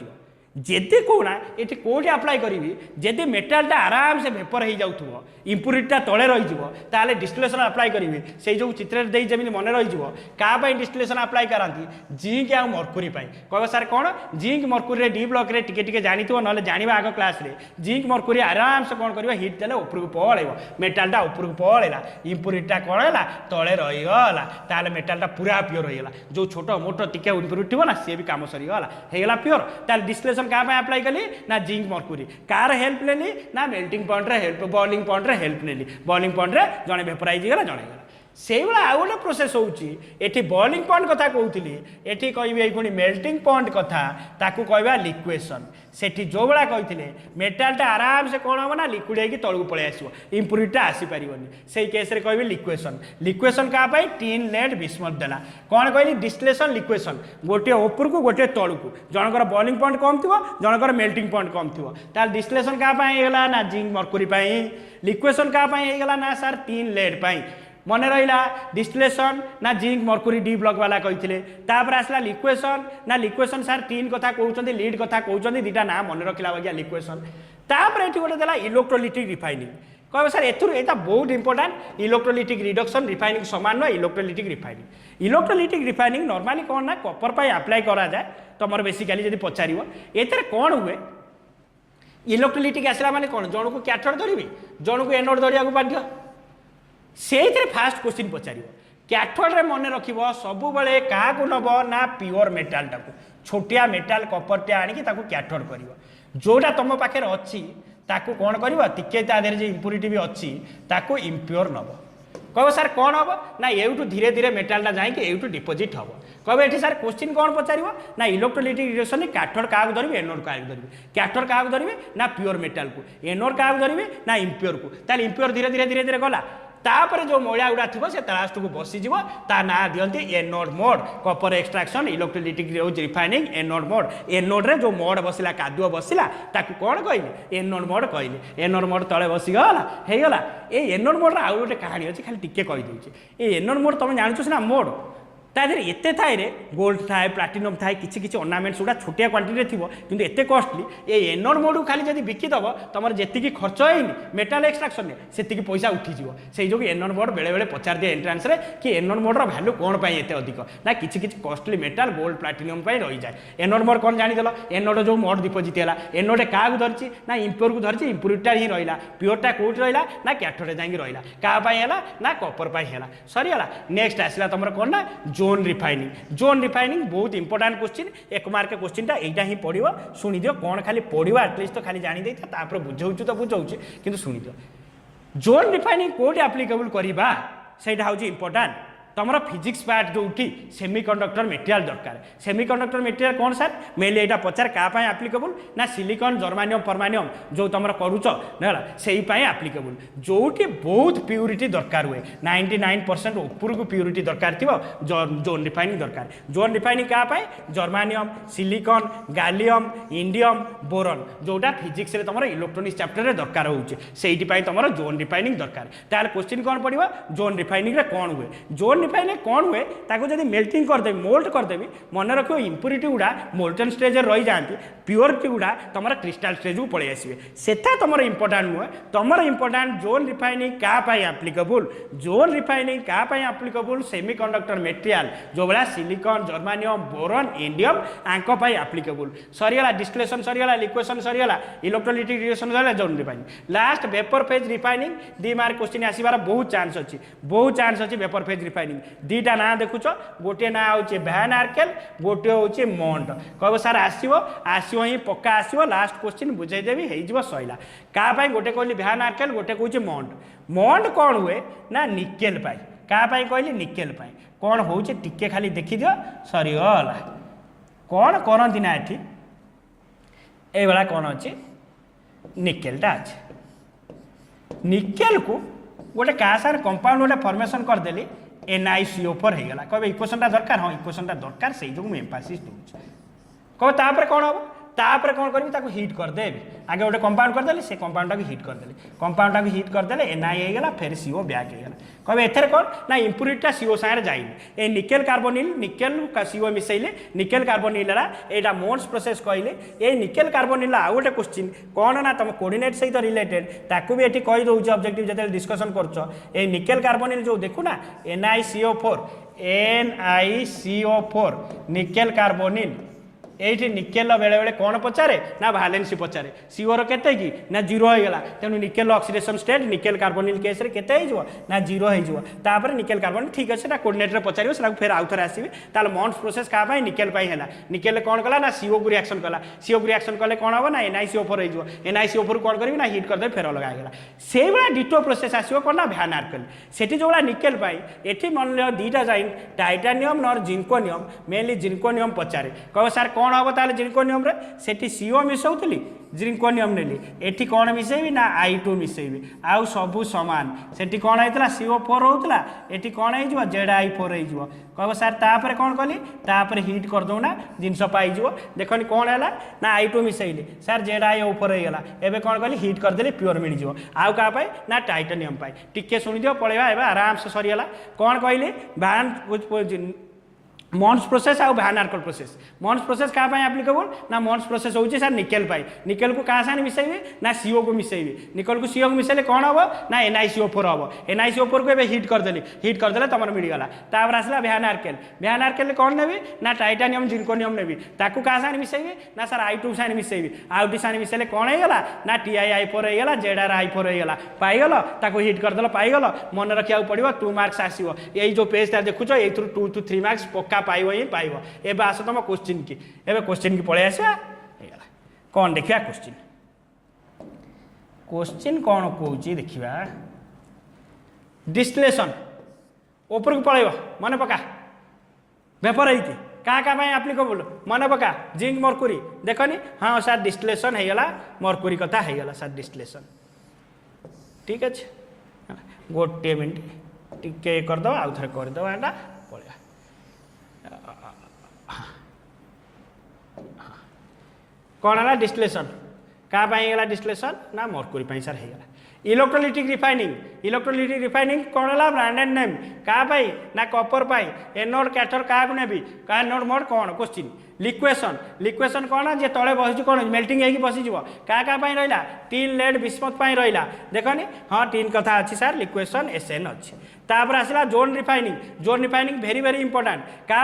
जेदे कौना ये कौटी आप्लाय करी जेदे मेटालटा आराम से भेपर हो जाऊ इम्प्यूरिटीटा तले रही डिस्टिलेशन आप्लाय करी से जो चित्र जमी मन रही क्या डिस्टिलेशन आप्लाय कराती जिंक आ मर्कुरी कह सर कौन जिंक मर्कुरी डी ब्लॉक रे टिके जानी ना जाना आग क्लास रे जिंक मर्कुरी आराम से कौन कर हिट देले उपरକୁ पलैब मेटालटा उपरକୁ पलैला इम्प्यूरिटीटा कौन है तले रहीगला ताल मेटालटा पूरा प्योर होगा जो छोट मोट टिके इम्प्यूरिटी हो ना सी भी कम सरीगला प्योर ताल डिस्टिलेशन क्या अप्लाई कली ना जिंक मर्कुरी कार हेल्प लेली ना मेल्टिंग पॉइंट रे हेल्प बॉइलिंग पॉइंट रे हेल्प नेली बॉइलिंग पॉइंट रे जड़े वेपराइज गला जड़े गला से भाया आउ गोटे प्रोसेस होती बॉइलिंग पॉइंट कथा कहती ये कह पुणी मेल्टिंग पॉइंट कथा ताकू कहवा लिक्वेशन से जो भाया कहते मेटालटा आराम से कौन हम ना लिक्विड होगी तलू पलि आसो इम्प्यूरिटीटा आसीपार से केस रे कहबी लिक्वेशन लिक्वेशन क्या टीन लेड बिस्मथ देला कौन कहली डिस्टिलेशन लिक्वेशन गोटे ऊपर को गोटे तलू को जनकर बॉइलिंग पॉइंट कम थी जनकर मेल्टिंग पॉइंट कम थी डिस्टिलेशन क्या ना जिंक मर्कुरी लिक्वेशन क्या ना सर टीन लेड मन रहा डिस्टिलेशन ना जिंक मर्कुरी डी ब्लॉक वाला कहते आसला लिक्वेशन ना लिक्वेशन सार टीन कथा कहते लीड कथा कहते दीटा ना मन रखला बागिया लिक्वेशन तापर ये गोटे देला इलेक्ट्रोलिटिक रिफाइनिंग कह सर एटा बहुत इंपोर्टाट इलेक्ट्रोलिटिक रिडक्शन रिफाइनिंग सामान नुह इलेक्ट्रोलिटिक रिफाइनिंग नॉर्मली कौन ना कॉपर पर अप्लाई करा जाए तुम बेसिकली जब पचार एथेर कौन हुए इलेक्ट्रोलिटिक आसला माने कौन जन को कैथोड धरबी जन को एनोड धरिया बाध्य से फास्ट क्वेश्चन पचार कैथोड रे मन रख सब बेले क्या नब ना प्योर मेटाल टाक छोटिया मेटाल कपरटे आनिकी कैथोड कर जोटा तुम पाखे अच्छी ताकू कौन कर टिके तादेह इम्प्यूरिटी भी अच्छी ताकू इम्प्योर नब कह सर कौन हम ना एवं धीरे धीरे मेटालटा जाकि डिपोजिट हम कहे ये सर क्वेश्चन कौन पचार ना इलेक्ट्रोलिटिक रिडक्शन कैथोड क्या धरबी एनोड क्या धरबी कैथोड क्या धरबी ना प्योर मेटाल को एनोड क्या धरबी ना इम्प्योर को ताल इम्प्योर धीरे धीरे धीरे धीरे गला तापर जो मैला गुड़ा थी से लास्ट को बसीज ता ना दिखती anode mud copper extraction electrolytic refining anode mud anode रे जो मोड बसला कादुआ बसला ताकू कौन कहली एनोड मोड कहली एनोड मोड तले बसीगला होगला ये एनोड मोड आउ गोटे कहानी अच्छी खाली टिके कहीदे ये एनोड मोड तुम जानुच ना मोड तादेह एत थाए गोल्ड थाए प्लाटिनम थाए किसी किसी ऑर्नामेंट्स गुड़ा छोटिया क्वांटिटी थी किंतु एत कॉस्टली ये एनोड मोड को खाली जब बिकिदेव तुम जी खर्च होनी मेटाल एक्सट्राक्शन में से पैसा उठीज से जो एनोड मोड बेले बेले पचार दिए एंट्रांस रे कि एनोड मोड्र भैल्यू कौन एत अधिक ना किसी किसी कॉस्टली मेटाल गोल्ड प्लाटिनम रही जाए एनोड मोड कौन जानीदेल एनोड जो मोड डिपोजिट है एनोड क्या धरती ना इम्प्योर को धरती इम्प्यूरिटा ही रहा प्योरटा कौट रहा ना कैथोड जाकि रहा क्या ना कपर सरीगला नेक्स्ट आसला तुम कौन ना जोन रिफाइनिंग बहुत इंपोर्टाट क्वेश्चन एक मार्क क्वेश्चन यहाँ ही पड़ो शुणी दियो कौन खाली पढ़ो एटलिस्ट तो खाली जानी देता बुझाऊँ तो बुझाऊँ कि शुणी दियो जोन रिफाइनिंग कौट आप्लिकेबल करवा से हूँ इंपोर्टाट तुम फिजिक्स पार्ट जो सेमीकंडक्टर मटेरियल दरकार सेमीकंडक्टर मटेरियल कौन सर मेनली यहाँ पचार क्या आप्लिकेबल ना सिलिकॉन जर्मानियम परमानियम जो तुम करुच ना से आप्लिकेबल जोटी बहुत प्यूरिटी दरकार हुए 99% ऊपर को प्यूरिटी दरकार थी जोन रिफाइनिंग दरकार जोन रिफाइनिंग क्या जर्मानियम सिलिकॉन गालियम इंडियम बोरन जोटा फिजिक्स रे तुम इलेक्ट्रोनिक्स चैप्टर रे दरकार होउचे सेइटी तुम जोन रिफाइनिंग दरकार ताल क्वेश्चन कौन पड़ो जोन रिफाइनिंग रे कौन हुए जोन रिफाइनिंग कौन हुए ताको जदि मेल्टिंग करदेवी मोल्ट करदेवी मन रखो इंप्यूरिटी गुड़ा मोल्टन स्टेज रही जाती प्योरिटी गुड़ा तुम क्रिस्टाल स्टेज को पलि आसवे सेटा तुम इंपोर्टाट नुहे तुम इंपोर्टाट जोन रिफाइनिंग क्या आप्लिकेबल जोन रिफाइनिंग क्या आप्लिकेबल सेमीकंडक्टर मटेरियल जो भाया सिलिकॉन जर्मानियम बोरन इंडियम आंक आप्लिकेबल सरीगला डिस्टिलेशन सरीगला लिक्वेशन सरीगला इलेक्ट्रोलाइटिक रिएक्शन सरीगला zone refining last vapour phase refining 2 mark question आसबार बहुत चांस अच्छी वेपर फेज रिफाइनिंग दीटा ना देखुच गोटे ना हूँ भैन आर्केल गोटे हूँ मॉन्ट कह सर आसो ही पक्का आसो लास्ट क्वेश्चन बुझेदेवी हो सैला क्या गोटे कहली भैन आर्केल गोटे कहूँ मॉन्ट कौन हुए ना निकेल क्या कहली निकेल कौन हो टिके खाली देखीद सरीगला कौन करती ना ये भाया कौन अच्छी निकेलटा अच्छे निकेल को गोटे क्या सार कंपाउंड गोटे फॉर्मेशन करदेली NiCO4 होगा कहे इक्वेशनटा दरकार हाँ इक्वेशनटा दरकार से जो एम्फासिस दूसरी कह तापर कौन हम तापर कौन करी हिट करदेवी आगे गोटे कंपाउंड करदेली से कंपाउंडा को हिट करदेली कंपाउंडा को हिट करदेले Ni होगा फिर CO बैक होगा कहे एथेर कौन ना इंप्यूरिटीटा CO सागर जाइए निकेल कार्बोनिल निकेल CO मिसैले निकेल कार्बोनिल यहाँ मोन्स प्रोसेस कहले ये निकेल कार्बोनिल आउ गोटे क्वेश्चन कौन ना तुम कोऑर्डिनेट सहित रिलेटेड ताकू भी ये कहीदे ऑब्जेक्टिव जो डिस्कसन कर निकेल कार्बोनिल जो देखू ना NiCO4 निकेल कार्बोनिल ये निकेल बेले बेले कौन पचारे ना भालेंसी पचारे सीओर केते कि ना 0 होगा तेणु nickel oxidation state nickel carbonyl case रे केते हो ना 0 हो निकेल कार्बोनिल ठीक अच्छे ना कोऑर्डिनेटर पचार से फिर आउ थे आसवे ताल मॉन्स प्रोसेस क्या निकेल है निकेल कौन कला ना सीओ को रिएक्शन कला सीओ को रिएक्शन कले कौन हम ना NiCO4 हो NiCO4 कौन करी ना हिट करदे फिर अलग आएगा से भाया डिटो प्रोसेस आसो कौन ना भैन आर्केल से जो भाया निकेल ये मन लो 2टा जाइन टाइटानियम नर जिंकोनियम मेनली जिंकोनियम पचारे कह सार कौन हम ताले जिंकोनियम रे सेठी CO मिसौली जिंकोनियम नेली एठी कौन मिसेबी ना I2 मिसेबी आउ सबू सामान सेठी कौन होता CO4 होता एठी कौन हो ZI4 हो कह सर तापर कौन कली तापर हिट करदो ना जिनस पाइज देखनी कौन है ना I2 मिसैली सर ZI4 होगा एवं कौन कली हिट करदेली प्योर मिल आउ क्या ना टाइटानियम टिके शुणी दियो पलैया एवं आराम से सरीगला कौन कहली भैन मॉन्स प्रोसेस आउ भैन आर्केल प्रोसेस मॉन्स प्रोसेस क्या आप्लिकेबल ना मॉन्स प्रोसेस होची सर निकेल निकेल को क्या साथ मिसेबी ना CO को मिसेबी निकेल को CO को मिसेले कौन हम ना NiCO4 हम NiCO4 को हिट करदेले तुम मिलगला तापर आसला भैन आर्केल कौन नेबी ना टाइटानियम जिंकोनियम नेबी ताकू क्या साथ मिसेबी ना सर I2 साथ मिसेबी आउटी साथ मिसेले कौन होगा ना TiI4 होगा ZrI4 होगा पाइगल ताकू हिट करदेल पाइगल मन रखा पड़ो 2 मार्क्स आसो यही जो पेजटा देखुच ये 2 to 3 मार्क्स पक्का पाइब ही पाइब एवं आस तुम क्वेश्चन की एवं क्वेश्चन की पलि आसा कौन देखा क्वेश्चन कौन कौन देखा डिस्टिलेशन ऊपर को पलैब मन पका वेपर है क्या आप्लिकेबल मन पका जिंक मरकुरी देखनी हाँ सर डिस्टिलेशन होगा मरकुरी कथा होगा सर डिस्टिलेशन ठीक अच्छे गोटे मिनट टिके करदे आउ थे करदे एटा पलैया कौन है डिस्टिलेशन क्या डिस्टिलेशन ना मरकुरी सर होगा इलेक्ट्रोलाइटिक रिफाइनिंग कौन है ब्रांडेड नेम क्या ना कॉपर एनोड कैथोड क्या नेबी क्या एनोड मोड कौन क्वेश्चन लिक्वेशन कौन जे तले बस कौन मेल्टिंग होगी बसीज क्या रहा टीन लेड बिस्मत रहा देखनी हाँ टीन कथा अच्छी सर लिक्वेशन SN अच्छी तापर आसला zone refining very very important क्या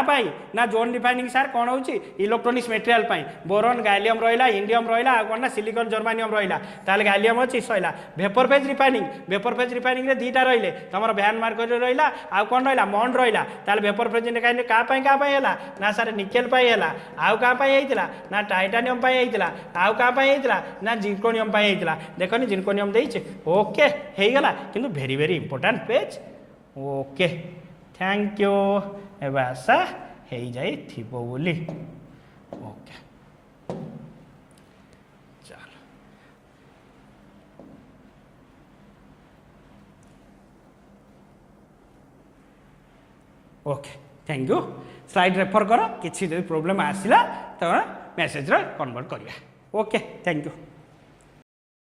ना जोन रिफाइनिंग सर कौन हो इलेक्ट्रोनिक्स मटेरियल बोरन गालियम रहा इंडियम रहा कौन ना सिलिकॉन जर्मानियम रहा ताल गालियम अच्छी सैला वेपर फेज रिफाइनिंग रे 2टा रही तुम भैन मार्केट रहा आउ कौन रहा मॉन्ड रहा ताल वेपर फेज क्या ना सर निकेल आउ क्या होता ना टाइटानियम होता आउ क्या होता ना जिंकोनियम होता देखनी जिंकोनियम देचे ओके हो गला किंतु very very important page okay thank you एवं आशा हो जाए बोली ओके चलो okay thank you slide refer कर किसी जो प्रॉब्लम आसला तो मेसेज कन्वर्ट करिया ओके थैंक यू।